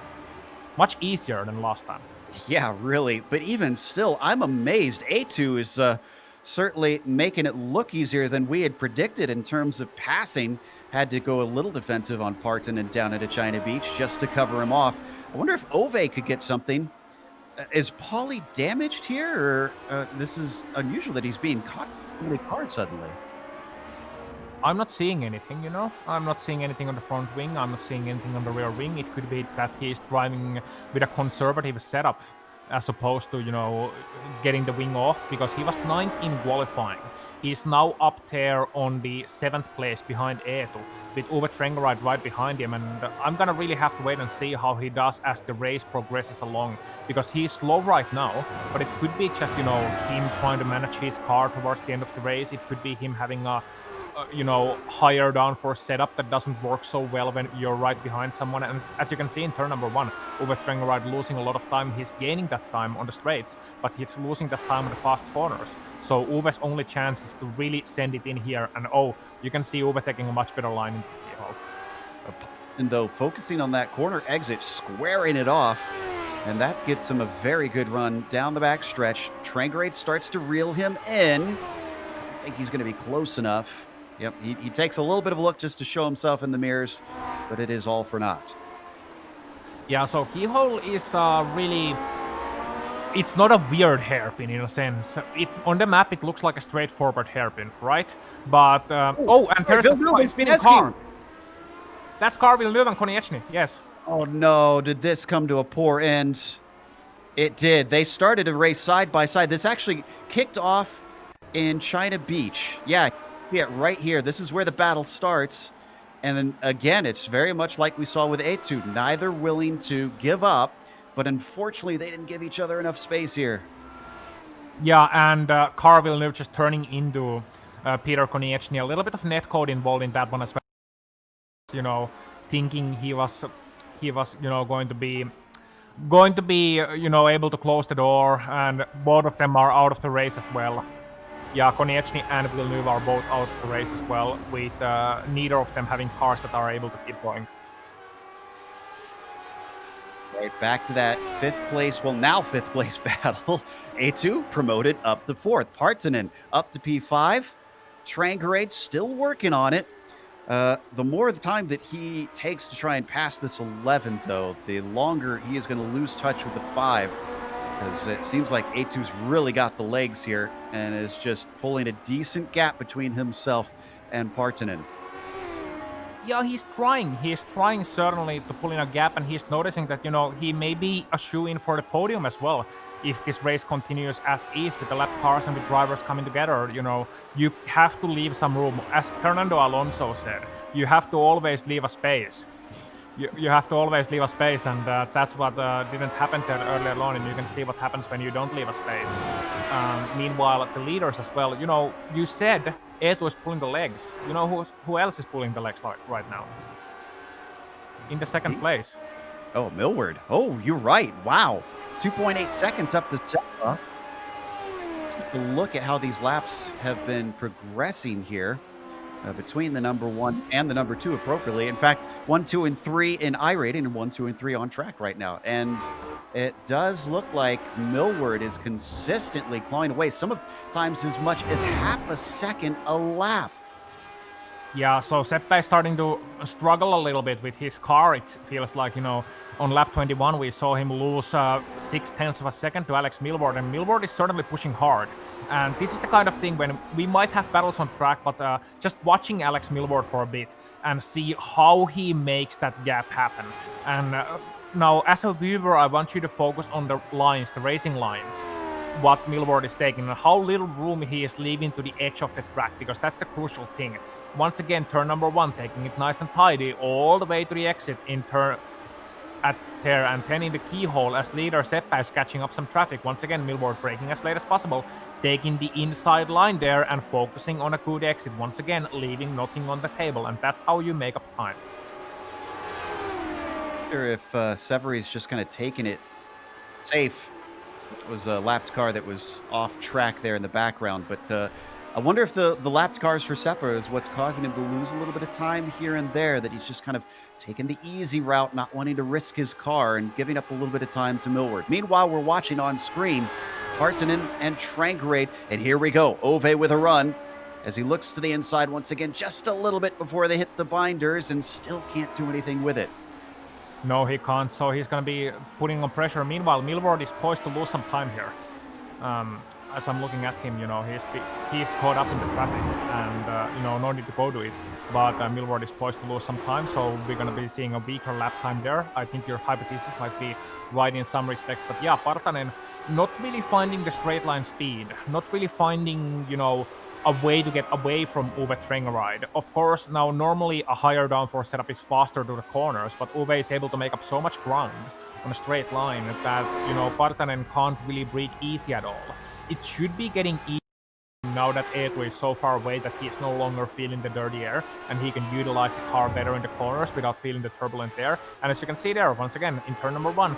Much easier than last time. Yeah, really. But even still, I'm amazed. A2 is certainly making it look easier than we had predicted in terms of passing. Had to go a little defensive on Partanen down at China Beach just to cover him off. I wonder if Ove could get something. Is Pauly damaged here, or this is unusual that he's being caught really hard suddenly? I'm not seeing anything, you know? I'm not seeing anything on the front wing. I'm not seeing anything on the rear wing. It could be that he's driving with a conservative setup as opposed to, you know, getting the wing off, because he was 9th in qualifying. He's now up there on the 7th place behind Eetu, with Uwe Trengeride right behind him, and I'm gonna really have to wait and see how he does as the race progresses along, because he's slow right now, but it could be just, you know, him trying to manage his car towards the end of the race. It could be him having a you know, higher downforce setup that doesn't work so well when you're right behind someone. And as you can see in turn number 1, Uwe Trengeride losing a lot of time. He's gaining that time on the straights, but he's losing that time on the fast corners. So Uwe's only chance is to really send it in here. And oh, you can see Uwe taking a much better line in the keyhole. And though focusing on that corner exit, squaring it off, and that gets him a very good run down the back stretch. Trengeride starts to reel him in. I don't think he's going to be close enough. Yep, he takes a little bit of a look just to show himself in the mirrors, but it is all for naught. Yeah, so keyhole is really... It's not a weird hairpin in a sense. On the map, it looks like a straightforward hairpin, right? But... and there's a spinning car. That's car Villeneuve and Konieczny, yes. Oh no, did this come to a poor end? It did. They started a race side by side. This actually kicked off in China Beach. Yeah, right here. This is where the battle starts. And then again, it's very much like we saw with A2. Neither willing to give up, but unfortunately they didn't give each other enough space here. Yeah, and Car Villeneuve just turning into Peter Konieczny. A little bit of netcode involved in that one as well. You know, thinking he was you know, going to be you know, able to close the door, and both of them are out of the race as well. Yeah, Konieczny and Villeneuve are both out of the race as well, with neither of them having cars that are able to keep going. Right back to that 5th place, well, now 5th place battle. A2 promoted up to 4th. Partanen up to P5. Trengeride still working on it. The more the time that he takes to try and pass this 11th, though, the longer he is going to lose touch with the 5. Because it seems like A2's really got the legs here and is just pulling a decent gap between himself and Partanen. Yeah, he's trying. He's trying certainly to pull in a gap, and he's noticing that, you know, he may be a shoe-in for the podium as well. If this race continues as is, with the lap cars and with drivers coming together, you know, you have to leave some room. As Fernando Alonso said, you have to always leave a space. You have to always leave a space, and that's what didn't happen there earlier on, and you can see what happens when you don't leave a space. Meanwhile, the leaders as well, you know, you said Eetu is pulling the legs. You know who else is pulling the legs right now? In the 2nd place. Oh, Millward. Oh, you're right. Wow. 2.8 seconds up the second. Take a look at how these laps have been progressing here. Between the number 1 and the number 2 appropriately. In fact, 1, 2, and 3 in iRating, and 1, 2, and 3 on track right now. And it does look like Millward is consistently clawing away, sometimes as much as half a second a lap. Yeah, so Seppä is starting to struggle a little bit with his car. It feels like, you know, on lap 21 we saw him lose 0.6 of a second to Alex Millward, and Millward is certainly pushing hard. And this is the kind of thing when we might have battles on track, but just watching Alex Millward for a bit and see how he makes that gap happen. And now, as a viewer, I want you to focus on the lines, the racing lines, what Millward is taking, and how little room he is leaving to the edge of the track, because that's the crucial thing. Once again, turn number 1, taking it nice and tidy all the way to the exit in turn at there, and then in the keyhole as leader Seppä is catching up some traffic. Once again, Millward braking as late as possible, taking the inside line there and focusing on a good exit. Once again, leaving nothing on the table, and that's how you make up time. I wonder if Severi's just kind of taking it safe. It was a lapped car that was off track there in the background, but I wonder if the lapped cars for Seppa is what's causing him to lose a little bit of time here and there, that he's just kind of taking the easy route, not wanting to risk his car and giving up a little bit of time to Millward. Meanwhile, we're watching on screen Partanen and Trangrade, and here we go. Ove with a run as he looks to the inside once again, just a little bit before they hit the binders, and still can't do anything with it. No, he can't, so he's going to be putting on pressure. Meanwhile, Millward is poised to lose some time here. As I'm looking at him, he's caught up in the traffic, and no need to go to it. But Millward is poised to lose some time, so we're going to be seeing a weaker lap time there. I think your hypothesis might be right in some respects, but yeah, Partanen not really finding the straight line speed, not really finding, a way to get away from Uwe Trengeride. Of course, now normally a higher downforce setup is faster to the corners, but Uwe is able to make up so much ground on a straight line that, Partanen can't really break easy at all. It should be getting easy now that Eetu is so far away that he is no longer feeling the dirty air, and he can utilize the car better in the corners without feeling the turbulent air. And as you can see there, once again, in turn number 1,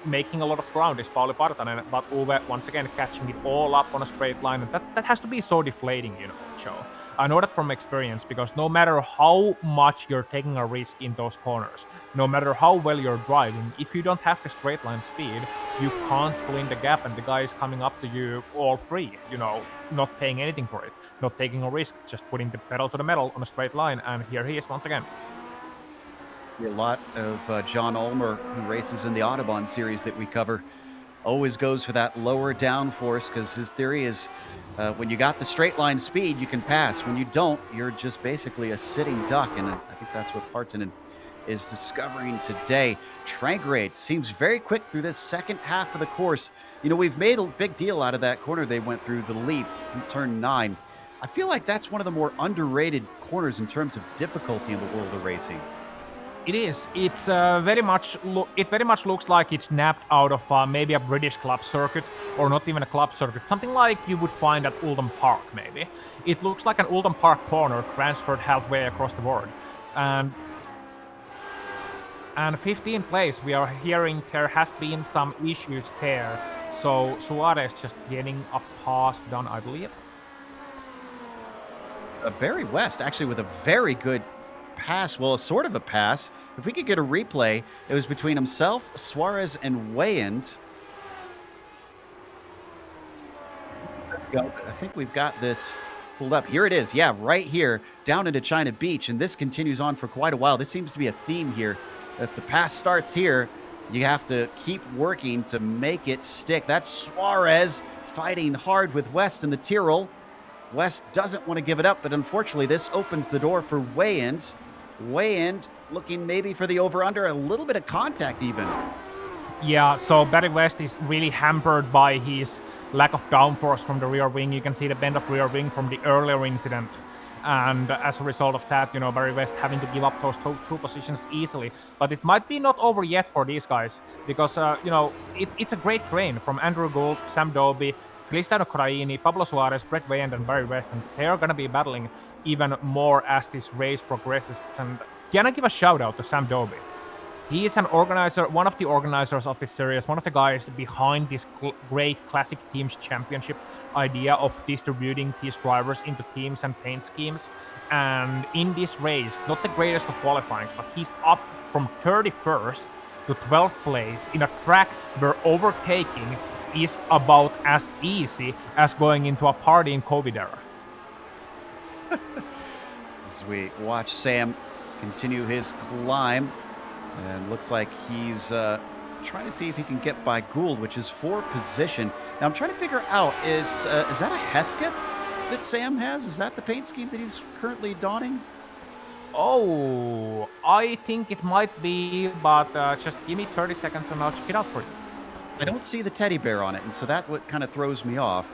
making a lot of ground is Pauli Partanen, but Uwe once again catching it all up on a straight line, and that has to be so deflating, Joe. I know that from experience, because no matter how much you're taking a risk in those corners, no matter how well you're driving, if you don't have the straight line speed, you can't pull in the gap, and the guy is coming up to you all free, not paying anything for it, not taking a risk, just putting the pedal to the metal on a straight line, and here he is once again. A lot of John Ulmer, who races in the Autobahn series that we cover, always goes for that lower downforce, because his theory is when you got the straight line speed, you can pass. When you don't, you're just basically a sitting duck, and I think that's what Partanen is discovering today. Trangrade seems very quick through this second half of the course. We've made a big deal out of that corner they went through, the leap in turn 9. I feel like that's one of the more underrated corners in terms of difficulty in the world of racing. It is. It's very much looks like it's napped out of maybe a British club circuit, or not even a club circuit. Something like you would find at Oldham Park, maybe. It looks like an Oldham Park corner transferred halfway across the board. And 15th place, we are hearing there has been some issues there. So Suarez just getting a pass done, I believe. Barry West actually with a very good pass, well, a sort of a pass. If we could get a replay, it was between himself, Suarez, and Weyand. I think we've got this pulled up. Here it is. Yeah, right here, down into China Beach, and this continues on for quite a while. This seems to be a theme here. If the pass starts here, you have to keep working to make it stick. That's Suarez fighting hard with West in the Tyrrell. West doesn't want to give it up, but unfortunately this opens the door for Weyand. Weyand looking maybe for the over-under, a little bit of contact even. Yeah, so Barry West is really hampered by his lack of downforce from the rear wing. You can see the bend up rear wing from the earlier incident. And as a result of that, Barry West having to give up those two positions easily. But it might be not over yet for these guys, because, it's a great train from Andrew Gould, Sam Doby, Cristiano Craini, Pablo Suarez, Brett Weyand, and Barry West, and they are going to be battling even more as this race progresses. And can I give a shout out to Sam Doby? He is an organizer, one of the organizers of this series, one of the guys behind this great Classic Teams Championship idea of distributing these drivers into teams and paint schemes. And in this race, not the greatest of qualifying, but he's up from 31st to 12th place in a track where overtaking is about as easy as going into a party in COVID era. As we watch Sam continue his climb, and looks like he's trying to see if he can get by Gould, which is 4th position. Now I'm trying to figure out, is that a Hesketh that Sam has? Is that the paint scheme that he's currently donning? Oh, I think it might be, but just give me 30 seconds and I'll check it out for you. I don't see the teddy bear on it, and so that's what kind of throws me off.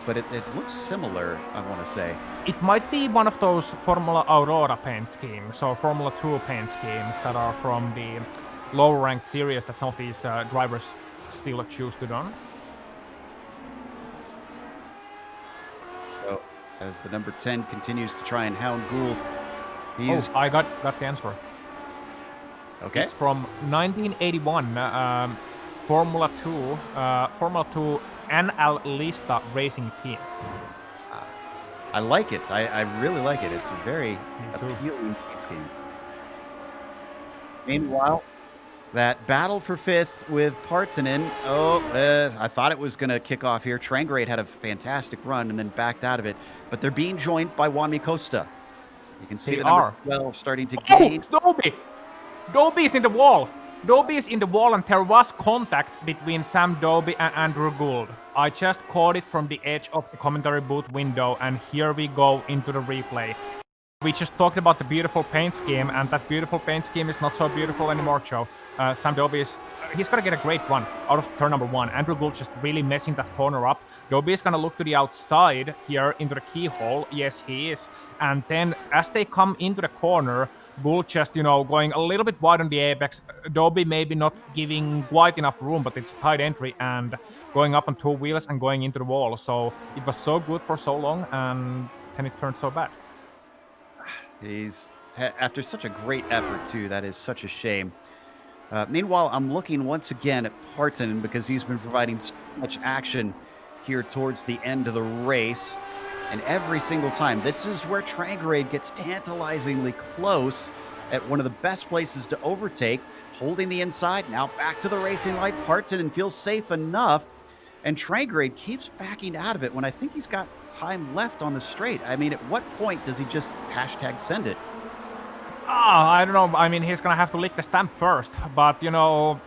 But it looks similar, I want to say. It might be one of those Formula Aurora paint schemes, or Formula 2 paint schemes that are from the lower ranked series that some of these drivers still choose to don. So, as the number 10 continues to try and hound Gould, he's... Oh, I got the answer. Okay. It's from 1981. Formula 2 NL Lista racing team. I like it. I really like it. It's a very too. appealing paint scheme. Meanwhile, that battle for fifth with Partanen. I thought it was going to kick off here. Trangrade had a fantastic run and then backed out of it. But they're being joined by Juanmi Costa. You can see They the number are. 12 starting to gain. Oh, Dobie! Dobie's in the wall. Dobie's in the wall, and there was contact between Sam Dobie and Andrew Gould. I just caught it from the edge of the commentary booth window, and here we go into the replay. We just talked about the beautiful paint scheme, and that beautiful paint scheme is not so beautiful anymore, Joe. Sam Dobie is... he's going to get a great run out of turn number 1. Andrew Gould just really messing that corner up. Dobie is going to look to the outside here into the keyhole. Yes, he is. And then as they come into the corner, Gould just, going a little bit wide on the apex. Dobie maybe not giving quite enough room, but it's tight entry and going up on 2 wheels and going into the wall. So it was so good for so long, and then it turned so bad. He's after such a great effort too. That is such a shame. Meanwhile, I'm looking once again at Partanen because he's been providing so much action here towards the end of the race. And every single time, this is where Trangrade gets tantalizingly close at one of the best places to overtake, holding the inside. Now back to the racing light. Partanen feels safe enough, and Trangrade keeps backing out of it when I think he's got time left on the straight. I mean, at what point does he just #send it? I don't know. I mean, he's going to have to lick the stamp first. But, Uwe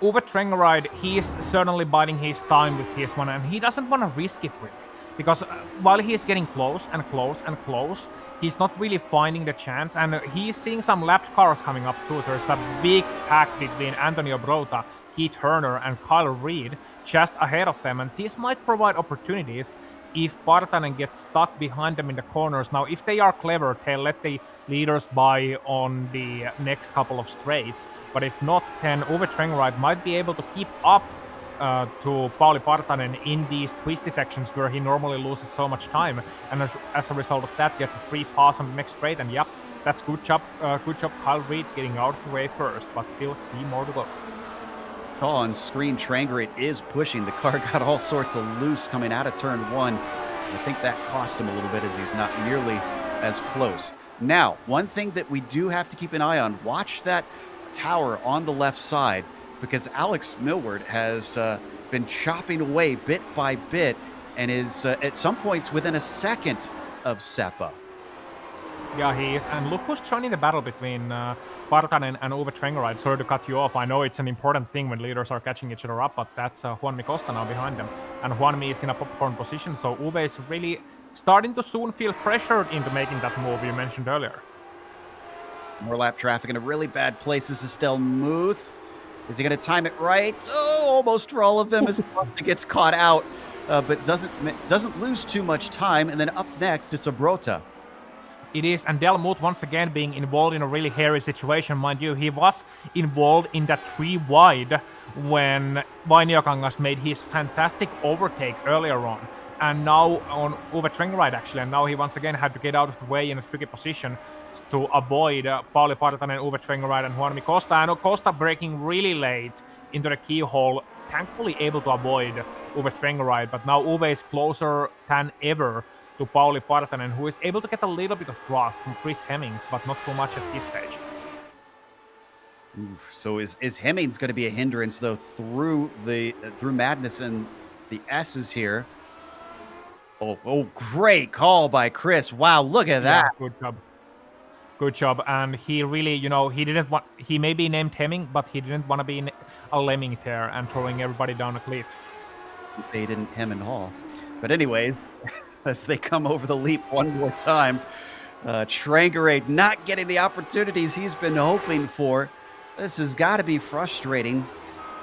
Trangeride, he's certainly biding his time with this one, and he doesn't want to risk it really. Because while he's getting close and close and close, he's not really finding the chance, and he's seeing some lapped cars coming up too. There's a big pack between Antonio Brota, Keith Turner, and Kyle Reed just ahead of them, and this might provide opportunities if Partanen gets stuck behind them in the corners. Now, if they are clever, they'll let the leaders by on the next couple of straights, but if not, then Uwe Trangeride might be able to keep up to Pauli Partanen in these twisty sections where he normally loses so much time, and as a result of that gets a free pass on the next straight. And yep, that's good job Kyle Reed getting out of the way first, but still 3 more to go. On screen, Trangrade is pushing. The car got all sorts of loose coming out of turn 1. I think that cost him a little bit as he's not nearly as close. Now, one thing that we do have to keep an eye on, watch that tower on the left side, because Alex Millward has been chopping away bit by bit and is at some points within a second of Seppa. Yeah, he is. And look who's joining the battle between Partanen and Uwe Trangeride. Sorry to cut you off. I know it's an important thing when leaders are catching each other up, but that's Juanmi Costa now behind them. And Juanmi is in a popcorn position, so Uwe is really starting to soon feel pressured into making that move you mentioned earlier. More lap traffic in a really bad place. This is Estelle Muth. Is he going to time it right? Oh, almost for all of them as he gets caught out, but doesn't lose too much time. And then up next, it's Abrota. It is, and Delmuth once again being involved in a really hairy situation, mind you. He was involved in that 3 wide when Vainiokangas made his fantastic overtake earlier on. And now on Uwe Trangeride actually, and now he once again had to get out of the way in a tricky position to avoid Pauli Partanen, Uwe Trangeride, and Juanmi Costa. And Costa breaking really late into the keyhole, thankfully able to avoid Uwe Trangeride, but now Uwe is closer than ever to Pauli Partanen, who is able to get a little bit of draft from Chris Hemmings, but not too much at this stage. Oof. So is Hemmings going to be a hindrance though through Madness and the S's here? Oh, great call by Chris! Wow, look at that! Yeah, good job. And he really, he may be named Hemming, but he didn't want to be a lemming there and throwing everybody down a cliff. They didn't hem and haw. But anyway, as they come over the leap one more time, Trangerade not getting the opportunities he's been hoping for. This has got to be frustrating,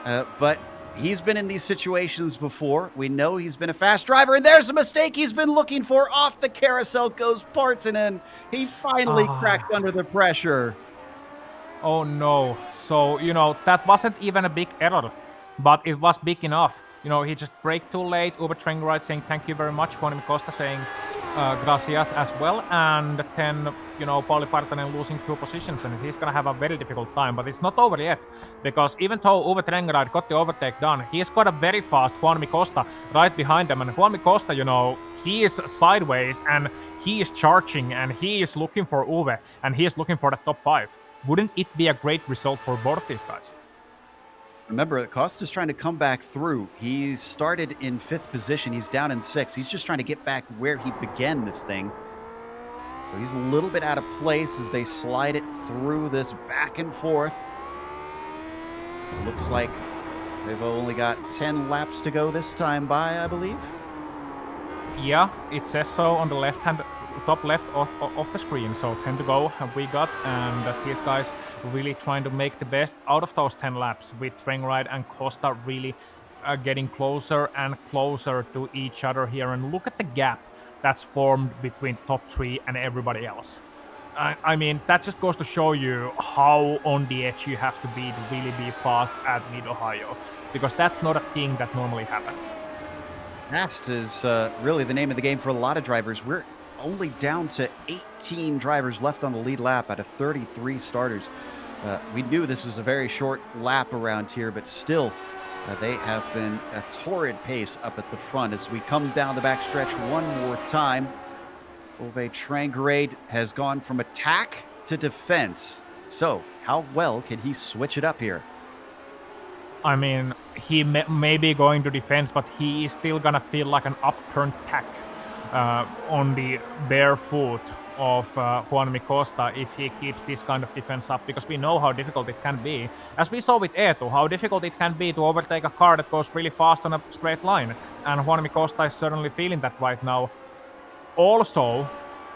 but he's been in these situations before. We know he's been a fast driver, and there's a mistake he's been looking for. Off the carousel goes Partanen. He finally cracked under the pressure. Oh no. So, that wasn't even a big error, but it was big enough. He just braked too late. Uwe Trangeride saying thank you very much. Juanmi Costa saying gracias as well. And then, Pauli Partanen losing 2 positions, and he's going to have a very difficult time. But it's not over yet, because even though Uwe Trangeride got the overtake done, he's got a very fast Juanmi Costa right behind him. And Juanmi Costa, he is sideways and he is charging and he is looking for Uwe and he is looking for the top 5. Wouldn't it be a great result for both of these guys? Remember, Costa's trying to come back through. He started in 5th position. He's down in 6th. He's just trying to get back where he began this thing. So he's a little bit out of place as they slide it through this back and forth. It looks like they've only got 10 laps to go this time by, I believe. Yeah, it says so on the top left of the screen. So 10 to go we got, and these guys really trying to make the best out of those 10 laps, with Trainride and Costa really getting closer and closer to each other here. And look at the gap that's formed between top 3 and everybody else. I mean, that just goes to show you how on the edge you have to be to really be fast at Mid-Ohio, because that's not a thing that normally happens. Fast is really the name of the game for a lot of drivers. We're only down to 18 drivers left on the lead lap out of 33 starters. We knew this was a very short lap around here, but still, they have been a torrid pace up at the front. As we come down the backstretch one more time, Ove Trangrade has gone from attack to defense. So how well can he switch it up here? I mean, he may be going to defense, but he is still gonna feel like an upturned tack on the bare foot of Juan Costa if he keeps this kind of defense up, because we know how difficult it can be. As we saw with Eetu, how difficult it can be to overtake a car that goes really fast on a straight line. And Juan Costa is certainly feeling that right now. Also,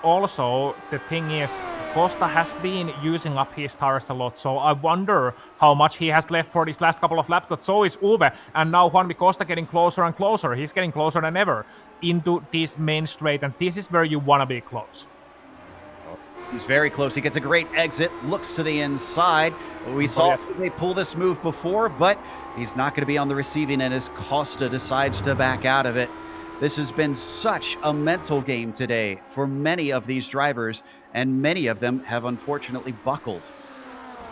the thing is, Costa has been using up his tires a lot, so I wonder how much he has left for these last couple of laps, but so is Uwe, and now Juan Costa getting closer and closer. He's getting closer than ever into this main straight, and this is where you want to be close. He's very close. He gets a great exit, looks to the inside. We saw they pull this move before, but he's not going to be on the receiving end as Costa decides to back out of it. This has been such a mental game today for many of these drivers, and many of them have unfortunately buckled.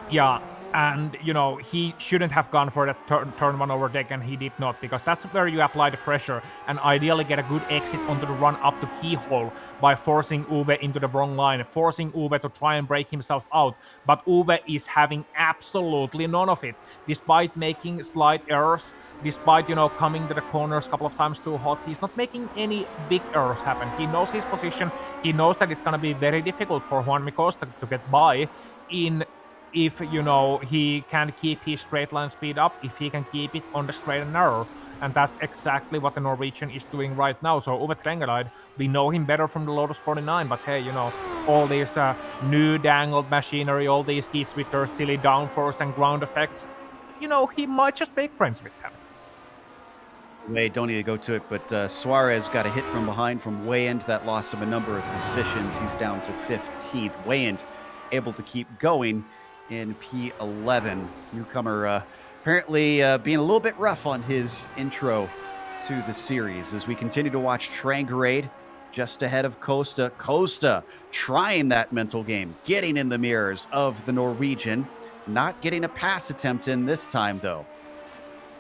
Yeah, and you know, he shouldn't have gone for that turn 1 overtake, and he did not, because that's where you apply the pressure and ideally get a good exit onto the run up to keyhole by forcing Uwe into the wrong line, forcing Uwe to try and break himself out. But Uwe is having absolutely none of it, despite making slight errors, despite, you know, coming to the corners a couple of times too hot. He's not making any big errors happen. He knows his position. He knows that it's going to be very difficult for Juan Costa to get by if, you know, he can keep his straight line speed up, if he can keep it on the straight and narrow. And that's exactly what the Norwegian is doing right now. So Ove Trengeride, we know him better from the Lotus 49, but hey, you know, all these new dangled machinery, all these geeks with their silly downforce and ground effects, you know, he might just make friends with them. Wade, don't need to go to it, but Suarez got a hit from behind from Wayand that lost him a number of positions. He's down to 15th. Wayand able to keep going in P11. Newcomer apparently being a little bit rough on his intro to the series as we continue to watch Trangrade just ahead of Costa. Costa trying that mental game, getting in the mirrors of the Norwegian, not getting a pass attempt in this time though.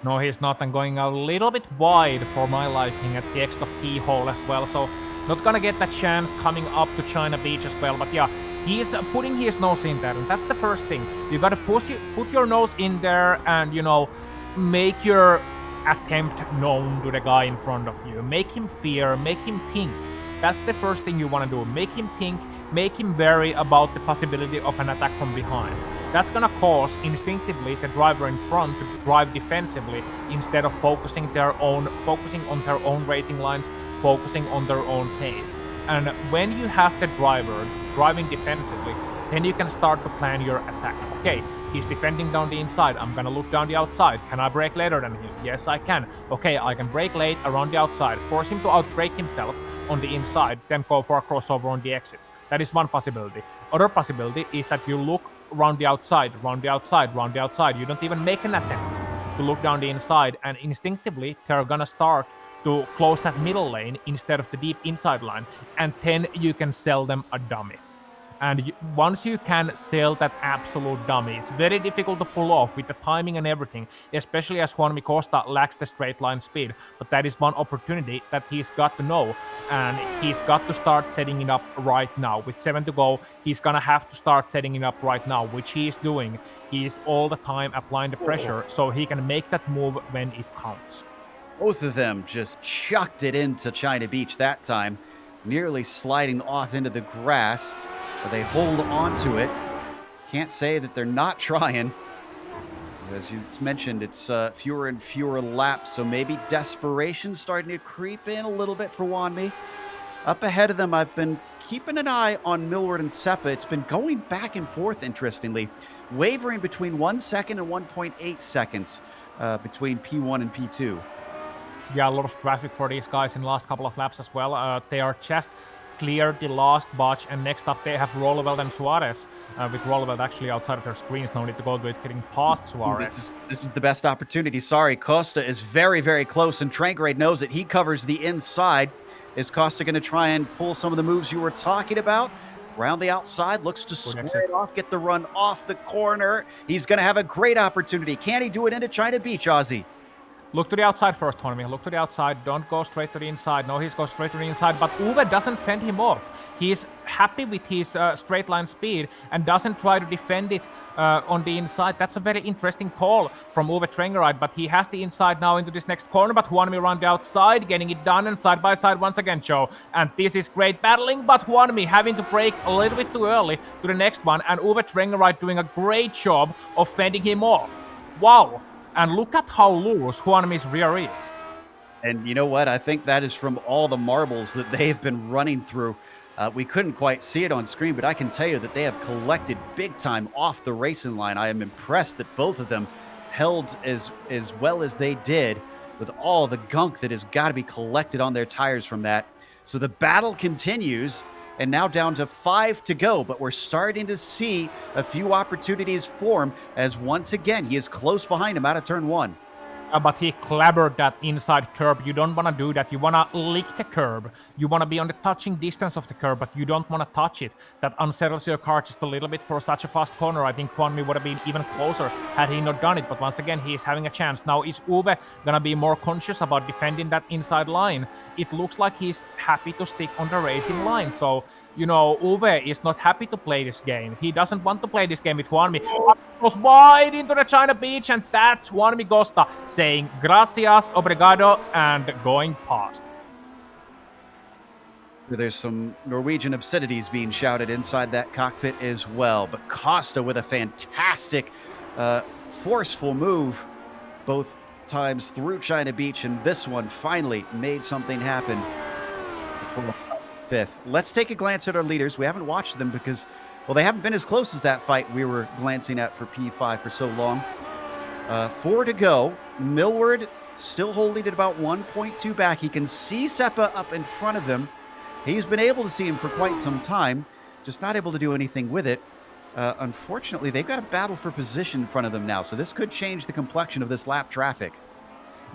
No, he's not, and going a little bit wide for my liking at the exit of keyhole as well, so not gonna get that chance coming up to China Beach as well. But yeah, he's putting his nose in there, and that's the first thing. You gotta put your nose in there and, you know, make your attempt known to the guy in front of you. Make him fear, make him think. That's the first thing you want to do. Make him think, make him worry about the possibility of an attack from behind. That's gonna cause instinctively the driver in front to drive defensively instead of focusing on their own racing lines, focusing on their own pace. And when you have the driver driving defensively, then you can start to plan your attack. Okay, he's defending down the inside. I'm gonna look down the outside. Can I brake later than him? Yes, I can. Okay, I can brake late around the outside, force him to outbrake himself on the inside, then go for a crossover on the exit. That is one possibility. Other possibility is that you look around the outside. You don't even make an attempt to look down the inside, and instinctively they're gonna start to close that middle lane instead of the deep inside line, and then you can sell them a dummy. And once you can sell that absolute dummy, it's very difficult to pull off with the timing and everything, especially as Juan Costa lacks the straight line speed. But that is one opportunity that he's got to know, and he's got to start setting it up right now. With 7 to go, he's gonna have to start setting it up right now, which he is doing. He's all the time applying the pressure so he can make that move when it counts. Both of them just chucked it into China Beach that time, nearly sliding off into the grass, but they hold on to it. Can't say that they're not trying. As you mentioned, it's fewer and fewer laps, so maybe desperation starting to creep in a little bit for Wanmi. Up ahead of them, I've been keeping an eye on Millward and Seppa. It's been going back and forth, interestingly, wavering between 1 second and 1.8 seconds between P1 and P2. Yeah, a lot of traffic for these guys in the last couple of laps as well. They are just cleared the last batch, and next up they have Rolleveld and Suarez, with Rolleveld actually outside of their screens. No need to go to it, getting past Suarez. This is the best opportunity. Sorry, Costa is very, very close, and Trangrade knows it. He covers the inside. Is Costa going to try and pull some of the moves you were talking about? Around the outside, looks to square it off, get the run off the corner. He's going to have a great opportunity. Can he do it into China Beach, Ozzy? Look to the outside first, Ronnie. Look to the outside. Don't go straight to the inside. No, he's going straight to the inside. But Uwe doesn't fend him off. He's happy with his straight line speed and doesn't try to defend it on the inside. That's a very interesting call from Uwe Trengeride. But he has the inside now into this next corner. But Juanmi around the outside, getting it done, and side by side once again, Joe. And this is great battling. But Juanmi having to break a little bit too early to the next one. And Uwe Trengeride doing a great job of fending him off. Wow. And look at how loose Juanmi's rear is. And you know what? I think that is from all the marbles that they've been running through. We couldn't quite see it on screen, but I can tell you that they have collected big time off the racing line. I am impressed that both of them held as well as they did with all the gunk that has got to be collected on their tires from that. So the battle continues. And now down to 5 to go, but we're starting to see a few opportunities form as once again he is close behind him out of turn 1. But he clobbered that inside curb. You don't want to do that. You want to lick the curb. You want to be on the touching distance of the curb, but you don't want to touch it. That unsettles your car just a little bit for such a fast corner. I think Juanmi would have been even closer had he not done it. But once again, he is having a chance. Now, is Uwe going to be more conscious about defending that inside line? It looks like he's happy to stick on the racing line. So, you know, Uwe is not happy to play this game. He doesn't want to play this game with Juanmi. Goes wide into the China Beach, and that's Juanmi Costa saying gracias, obrigado, and going past. There's some Norwegian obscenities being shouted inside that cockpit as well. But Costa with a fantastic, forceful move both times through China Beach, and this one finally made something happen. 5th. Let's take a glance at our leaders. We haven't watched them because, well, they haven't been as close as that fight we were glancing at for P5 for so long. 4 to go. Millward still holding at about 1.2 back. He can see Seppa up in front of him. He's been able to see him for quite some time, just not able to do anything with it. Unfortunately, they've got a battle for position in front of them now, so this could change the complexion of this lap traffic.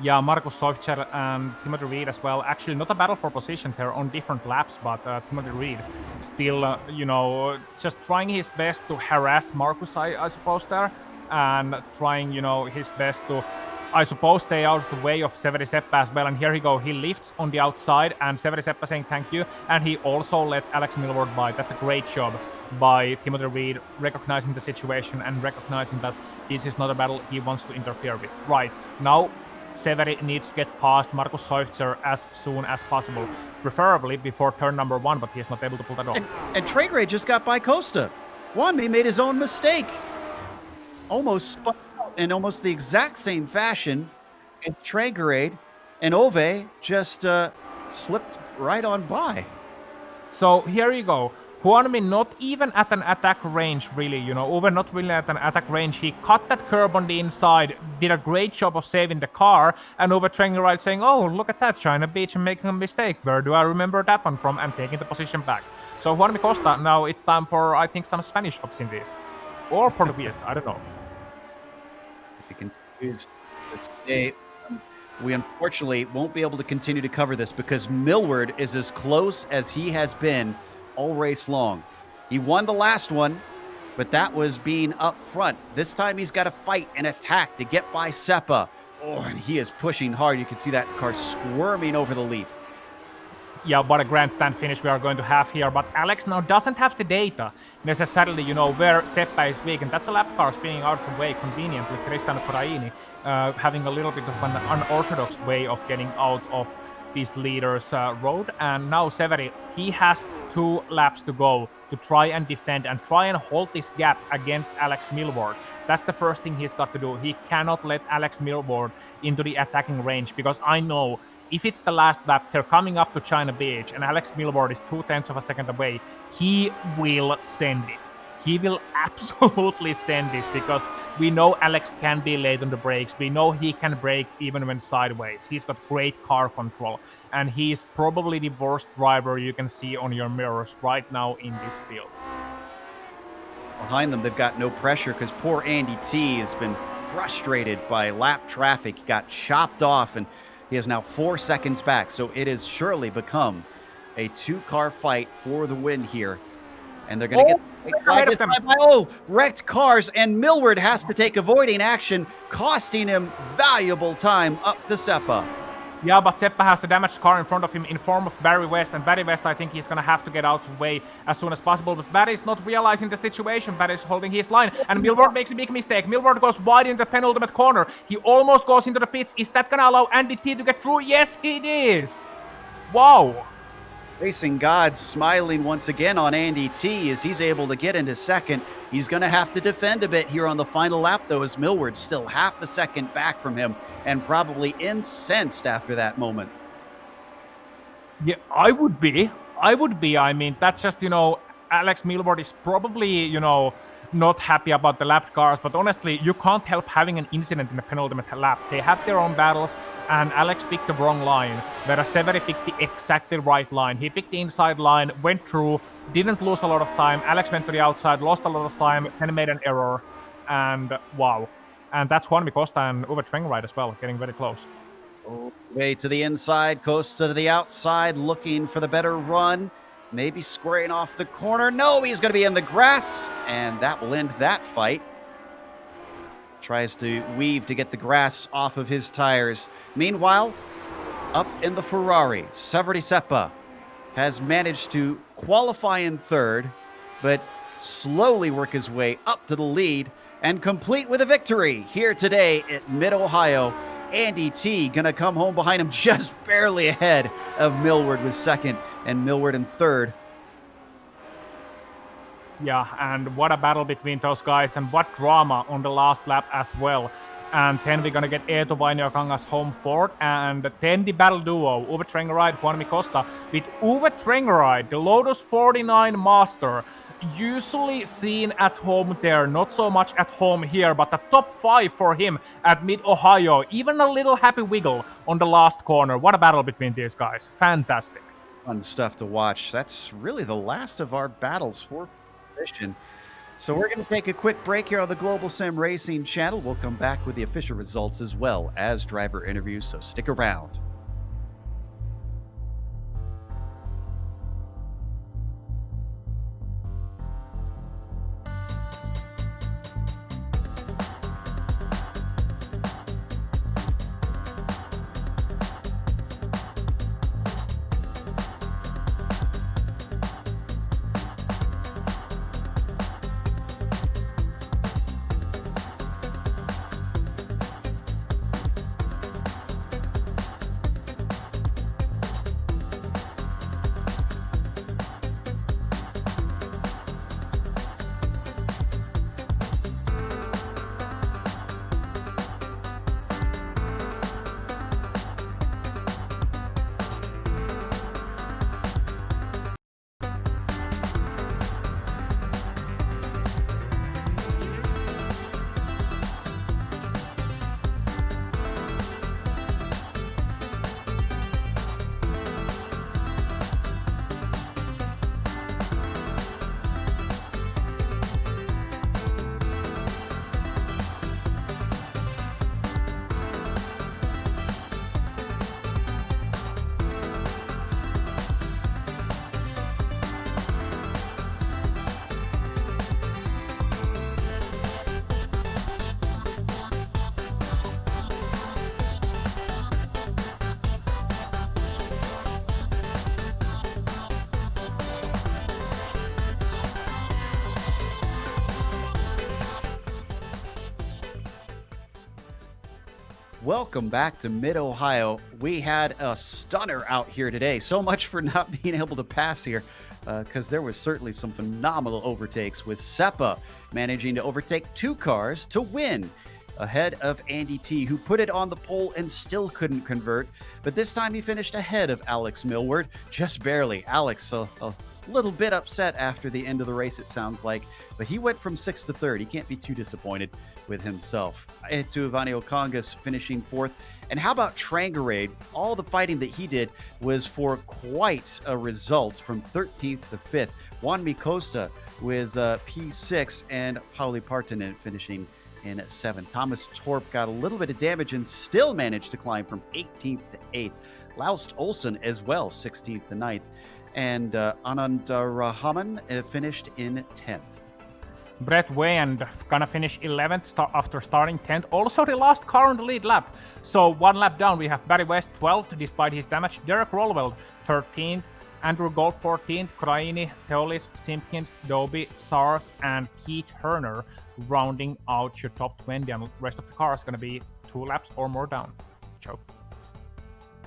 Yeah, Markus Seufzer and Timothy Reed as well. Actually, not a battle for position. They're on different laps, but Timothy Reed still, you know, just trying his best to harass Markus, I suppose, there. And trying, you know, his best to, I suppose, stay out of the way of Severi Seppa as well. And here he go. He lifts on the outside, and Severi Seppa saying thank you. And he also lets Alex Millward by. That's a great job by Timothy Reed, recognizing the situation and recognizing that this is not a battle he wants to interfere with. Right, now Severi needs to get past Markus Seufzer as soon as possible, preferably before turn number 1, but he is not able to pull that off. And Trangrade just got by Costa. Wanmi made his own mistake. Almost spun out in almost the exact same fashion. And Trangrade and Ove just slipped right on by. So here you go. Juanmi not even at an attack range, really, you know, Uwe not really at an attack range. He cut that curb on the inside, did a great job of saving the car, and Uwe Trengeride saying, oh, look at that, China Beach and making a mistake. Where do I remember that one from? And taking the position back. So Juanmi Costa, now it's time for, I think, some Spanish obscenities. Or Portuguese, I don't know. As he continues to stay, we unfortunately won't be able to continue to cover this because Millward is as close as he has been all race long. He won the last one, but that was being up front. This time he's got to fight and attack to get by Seppa. Oh, and he is pushing hard. You can see that car squirming over the leap. Yeah, what a grandstand finish we are going to have here. But Alex now doesn't have the data necessarily, where Seppa is weak. And that's a lap car spinning out of the way conveniently. Cristiano Paraini having a little bit of an unorthodox way of getting out of this leader's road. And now Severi, he has 2 laps to go to try and defend and try and hold this gap against Alex Milward. That's the first thing he's got to do. He cannot let Alex Milward into the attacking range, because I know if it's the last lap, they're coming up to China Beach and Alex Milward is 0.2 of a second away, he will send it. He will absolutely send it, because we know Alex can be late on the brakes. We know he can brake even when sideways. He's got great car control, and he's probably the worst driver you can see on your mirrors right now in this field. Behind them, they've got no pressure because poor Andy T has been frustrated by lap traffic. He got chopped off, and he is now 4 seconds back. So it has surely become a 2-car fight for the win here. And they're going to get wrecked cars, and Milward has to take avoiding action, costing him valuable time up to Seppa. Yeah, but Seppa has a damaged car in front of him in form of Barry West, and Barry West, I think he's going to have to get out of the way as soon as possible, but Barry's not realizing the situation. Barry's holding his line, and Milward makes a big mistake. Milward goes wide in the penultimate corner. He almost goes into the pits. Is that going to allow Andy T to get through? Yes, it is. Wow. Racing gods smiling once again on Andy T as he's able to get into second. He's going to have to defend a bit here on the final lap, though, as Milward's still half a second back from him and probably incensed after that moment. Yeah, I would be. I mean, that's just, Alex Milward is probably, not happy about the lapped cars, but honestly, you can't help having an incident in the penultimate lap. They have their own battles, and Alex picked the wrong line, whereas Severi picked the exactly right line. He picked the inside line, went through, didn't lose a lot of time. Alex went to the outside, lost a lot of time, then made an error, and wow. And that's Juan Costa and Uwe Trengride as well, getting very close. Way to the inside, Costa to the outside, looking for the better run. Maybe squaring off the corner. No, he's going to be in the grass, and that will end that fight. Tries to weave to get the grass off of his tires. Meanwhile, up in the Ferrari, Severi Seppa has managed to qualify in third, but slowly work his way up to the lead and complete with a victory here today at Mid-Ohio. Andy T gonna come home behind him, just barely ahead of Milward with second and Milward in third. Yeah, and what a battle between those guys, and what drama on the last lap as well. And then we're gonna get Eetu Vainio-Kangas home fourth, and then the battle duo, Uwe Trengride, Juan Costa, with Uwe Trengride, the Lotus 49 master, usually seen at home there, not so much at home here, but the top 5 for him at Mid-Ohio. Even a little happy wiggle on the last corner. What a battle between these guys. Fantastic. Fun stuff to watch. That's really the last of our battles for position. So we're going to take a quick break here on the Global Sim Racing Channel. We'll come back with the official results as well as driver interviews, so stick around. Welcome back to Mid-Ohio. We had a stunner out here today. So much for not being able to pass here, because there was certainly some phenomenal overtakes, with Seppa managing to overtake 2 cars to win ahead of Andy T, who put it on the pole and still couldn't convert. But this time he finished ahead of Alex Millward, just barely. Alex, a little bit upset after the end of the race, it sounds like, but he went from 6th to 3rd. He can't be too disappointed with himself. Ivani Okongas finishing 4th. And how about Trangarade? All the fighting that he did was for quite a result, from 13th to 5th. Juan Costa with P6, and Pauli Partanen finishing in 7th. Thomas Torp got a little bit of damage and still managed to climb from 18th to 8th. Laust Olsen as well, 16th to 9th. And Anand Rahaman finished in 10th. Brett Wayand gonna finish 11th after starting 10th. Also the last car on the lead lap. So one lap down, we have Barry West 12th despite his damage. Derek Rolwell 13th. Andrew Gold 14th. Kraini, Theolis, Simpkins, Doby, Sars, and Keith Herner rounding out your top 20. And the rest of the car is gonna be 2 laps or more down. Choke.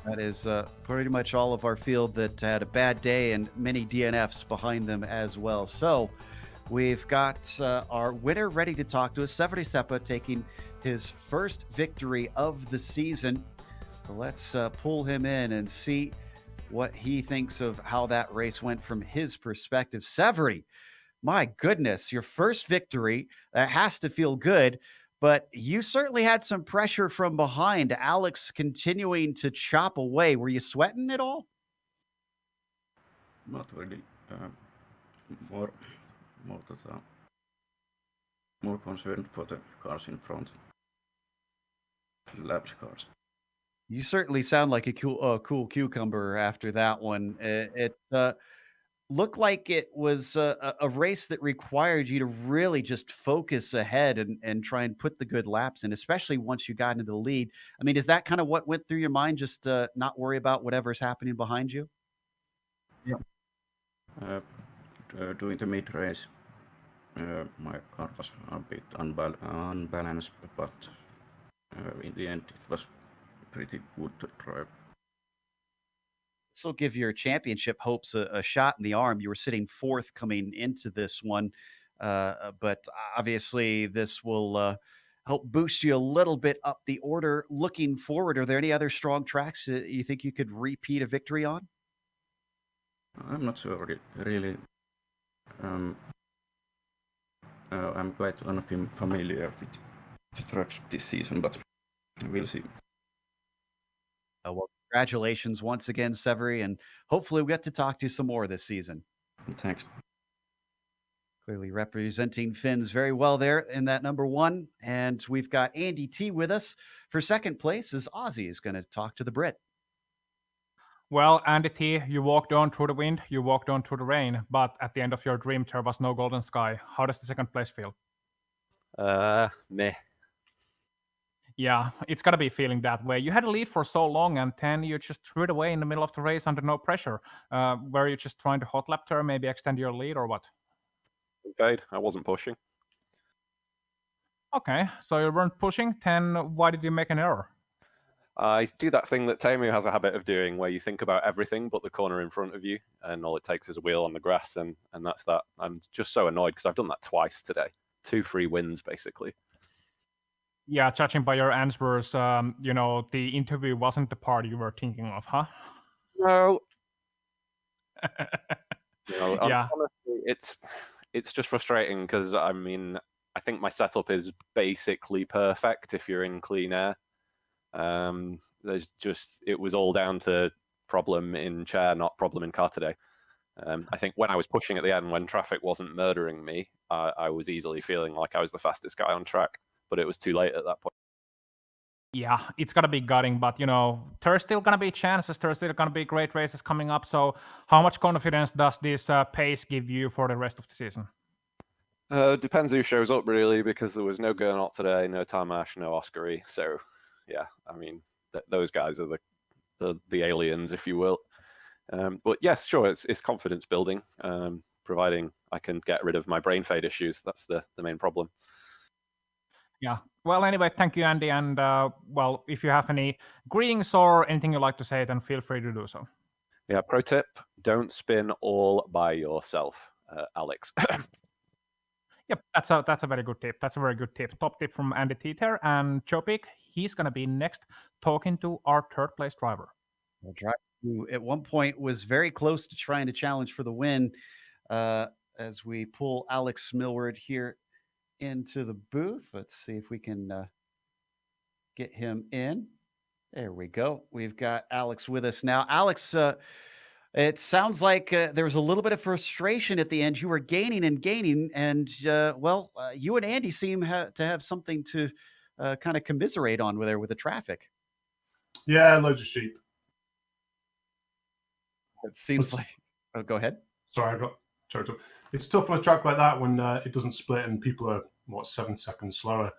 That is pretty much all of our field that had a bad day, and many DNFs behind them as well. So we've got our winner ready to talk to us, Severi Seppa, taking his first victory of the season. So let's pull him in and see what he thinks of how that race went from his perspective. Severi, my goodness, your first victory, that has to feel good. But you certainly had some pressure from behind. Alex continuing to chop away. Were you sweating at all? Not really. More concerned for the cars in front. Lapped cars. You certainly sound like a cool cucumber after that one. It looked like it was a race that required you to really just focus ahead and try and put the good laps in, especially once you got into the lead. I mean, is that kind of what went through your mind, just not worry about whatever's happening behind you? Yeah. During the mid race, my car was a bit unbalanced, but in the end, it was pretty good to drive. This will give your championship hopes a shot in the arm. You were sitting 4th coming into this one, but obviously this will help boost you a little bit up the order. Looking forward, are there any other strong tracks that you think you could repeat a victory on? I'm not sure really. I'm quite unfamiliar with the tracks this season, but we'll see. Well, congratulations once again, Severi, and hopefully we get to talk to you some more this season. Thanks. Clearly representing Finns very well there in that number 1. And we've got Andy T with us for second place, as Ozzy is going to talk to the Brit. Well, Andy T, you walked on through the wind, you walked on through the rain, but at the end of your dream, there was no golden sky. How does the second place feel? Meh. Yeah, it's gotta be feeling that way. You had a lead for so long, and then you just threw it away in the middle of the race under no pressure. Were you just trying to hot lap there, maybe extend your lead, or what? Okay, I wasn't pushing. Okay, so you weren't pushing, then why did you make an error? I do that thing that Teemu has a habit of doing, where you think about everything but the corner in front of you, and all it takes is a wheel on the grass, and that's that. I'm just so annoyed because I've done that twice today. 2 free wins, basically. Yeah, judging by your answers, the interview wasn't the part you were thinking of, huh? No. Yeah. Honestly, it's just frustrating because, I mean, I think my setup is basically perfect if you're in clean air. It was all down to problem in chair, not problem in car today. I think when I was pushing at the end, when traffic wasn't murdering me, I was easily feeling like I was the fastest guy on track, but it was too late at that point. Yeah, it's gonna be gutting, but there's still gonna be chances. There's still gonna be great races coming up. So, how much confidence does this pace give you for the rest of the season? Depends who shows up, really, because there was no Gernot today, no Tamash, no Oscary. So, yeah, I mean, those guys are the aliens, if you will. But yes, sure, it's confidence building, providing I can get rid of my brain fade issues. That's the main problem. Yeah. Well, anyway, thank you, Andy. And well, if you have any greetings or anything you'd like to say, then feel free to do so. Yeah, pro tip, don't spin all by yourself, Alex. Yep, that's a very good tip. That's a very good tip. Top tip from Andy Teeter and Joe Pick. He's gonna be next talking to our third place driver. The driver who at one point was very close to trying to challenge for the win. As we pull Alex Millward here into the booth. Let's see if we can get him in. There we go. We've got Alex with us now. Alex, it sounds like there was a little bit of frustration at the end. You were gaining and gaining, and you and Andy seem to have something to kind of commiserate on with the traffic. Yeah, loads of sheep. It seems like. Oh, go ahead. Sorry, I got choked up. It's tough on a track like that when it doesn't split and people are 7 seconds slower.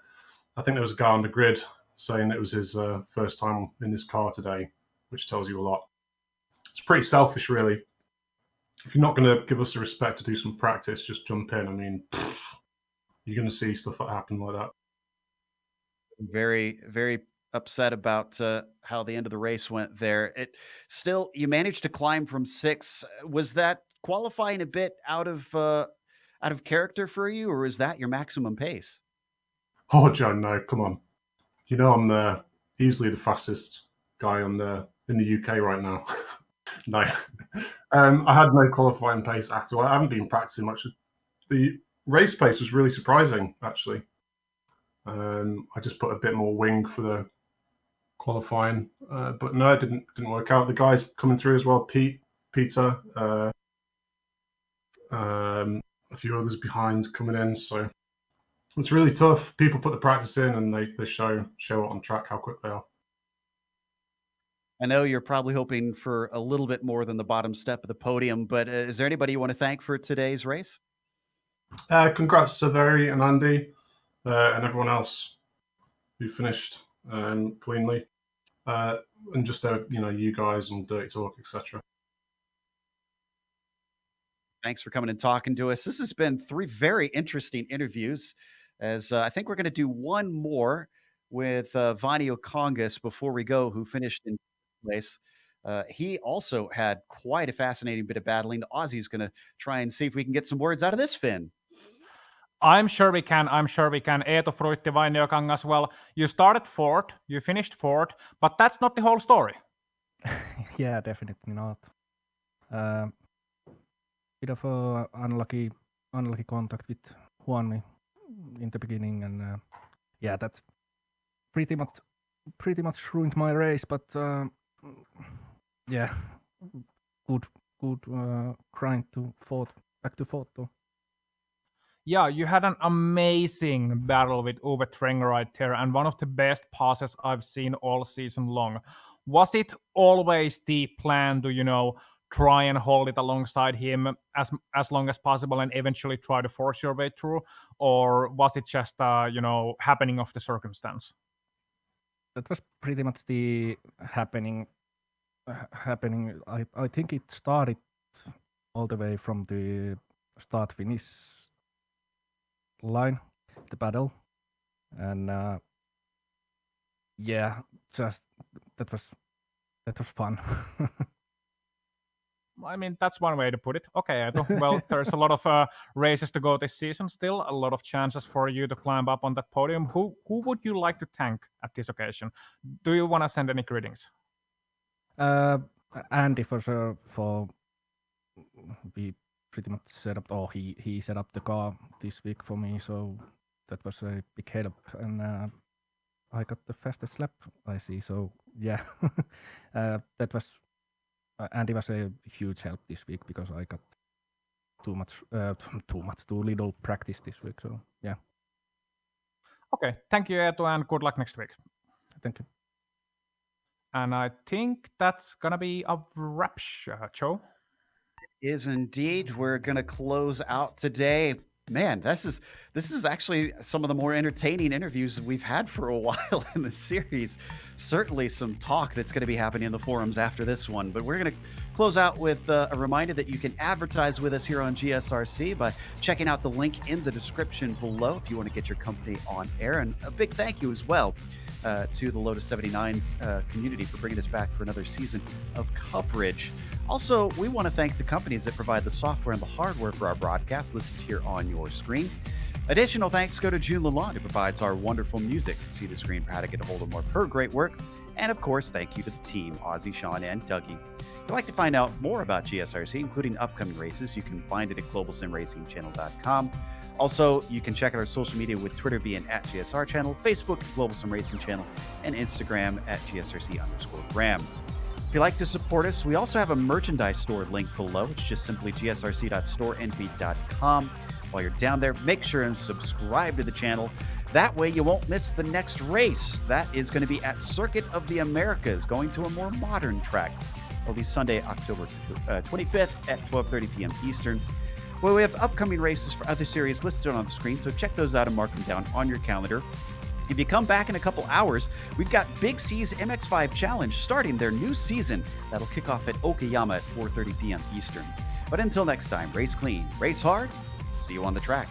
I think there was a guy on the grid saying it was his first time in this car today, which tells you a lot. It's pretty selfish, really. If you're not going to give us the respect to do some practice, just jump in. I mean, you're going to see stuff that happen like that. Very, very upset about how the end of the race went there. You managed to climb from 6. Was that qualifying a bit out of character for you, or is that your maximum pace? Oh, John, no, come on. You know I'm easily the fastest guy in the UK right now. No. I had no qualifying pace at all. I haven't been practicing much. The race pace was really surprising, actually. I just put a bit more wing for the qualifying, but no, it didn't work out. The guys coming through as well, Peter, a few others behind coming in. So it's really tough. People put the practice in and they show it on track how quick they are. I know you're probably hoping for a little bit more than the bottom step of the podium, but is there anybody you want to thank for today's race? Congrats to Severi and Andy and everyone else who finished cleanly, and just you guys and Dirty Talk, etc. Thanks for coming and talking to us. This has been 3 very interesting interviews, as I think we're going to do one more with Vani Okongas before we go, who finished in place. He also had quite a fascinating bit of battling. Aussie's going to try and see if we can get some words out of this Finn. I'm sure we can. Eetu Fruitti, Vainio Kangas. Well, you started 4th, you finished 4th, but that's not the whole story. Yeah, definitely not. Bit of a unlucky contact with Juan in the beginning, and yeah, that's pretty much ruined my race. But yeah, good grind to back to 4th though. Yeah, you had an amazing battle with Uwe Trenger right there, and one of the best passes I've seen all season long. Was it always the plan to, try and hold it alongside him as long as possible and eventually try to force your way through, or was it just happening of the circumstance? That was pretty much the happening. I think it started all the way from the start finish line, the battle, and yeah, just that was fun. I mean, that's one way to put it. Okay, Eetu. Well, there's a lot of races to go this season still, a lot of chances for you to climb up on that podium. Who would you like to thank at this occasion? Do you want to send any greetings? Andy for sure, for we pretty much set up, or he set up the car this week for me, so that was a big help, and I got the fastest lap, I see. So yeah, that was Andy was a huge help this week because I got too little practice this week. So yeah. Okay, thank you, Eetu, and good luck next week. Thank you. And I think that's gonna be a wrap, Joe. Is indeed. We're going to close out today. Man, this is actually some of the more entertaining interviews we've had for a while in the series. Certainly some talk that's going to be happening in the forums after this one. But we're going to close out with a reminder that you can advertise with us here on GSRC by checking out the link in the description below if you want to get your company on air. And a big thank you as well to the Lotus 79 community for bringing us back for another season of coverage. Also, we want to thank the companies that provide the software and the hardware for our broadcast listed here on your screen. Additional thanks go to June Lalonde, who provides our wonderful music. See the screen for how to get a hold of more of her great work. And of course, thank you to the team, Ozzy, Sean, and Dougie. If you'd like to find out more about GSRC, including upcoming races, you can find it at globalsimracingchannel.com. Also, you can check out our social media with Twitter being at GSR Channel, Facebook, Global Sim Racing Channel, and Instagram at GSRC_Graham. If you'd like to support us, we also have a merchandise store link below. It's just simply gsrc.storenv.com. While you're down there, make sure and subscribe to the channel. That way you won't miss the next race. That is going to be at Circuit of the Americas, going to a more modern track. It'll be Sunday, October 25th at 12:30 p.m. Eastern. Well, we have upcoming races for other series listed on the screen, so check those out and mark them down on your calendar. If you come back in a couple hours, we've got Big C's MX5 Challenge starting their new season. That'll kick off at Okayama at 4:30 p.m. Eastern. But until next time, race clean, race hard. See you on the track.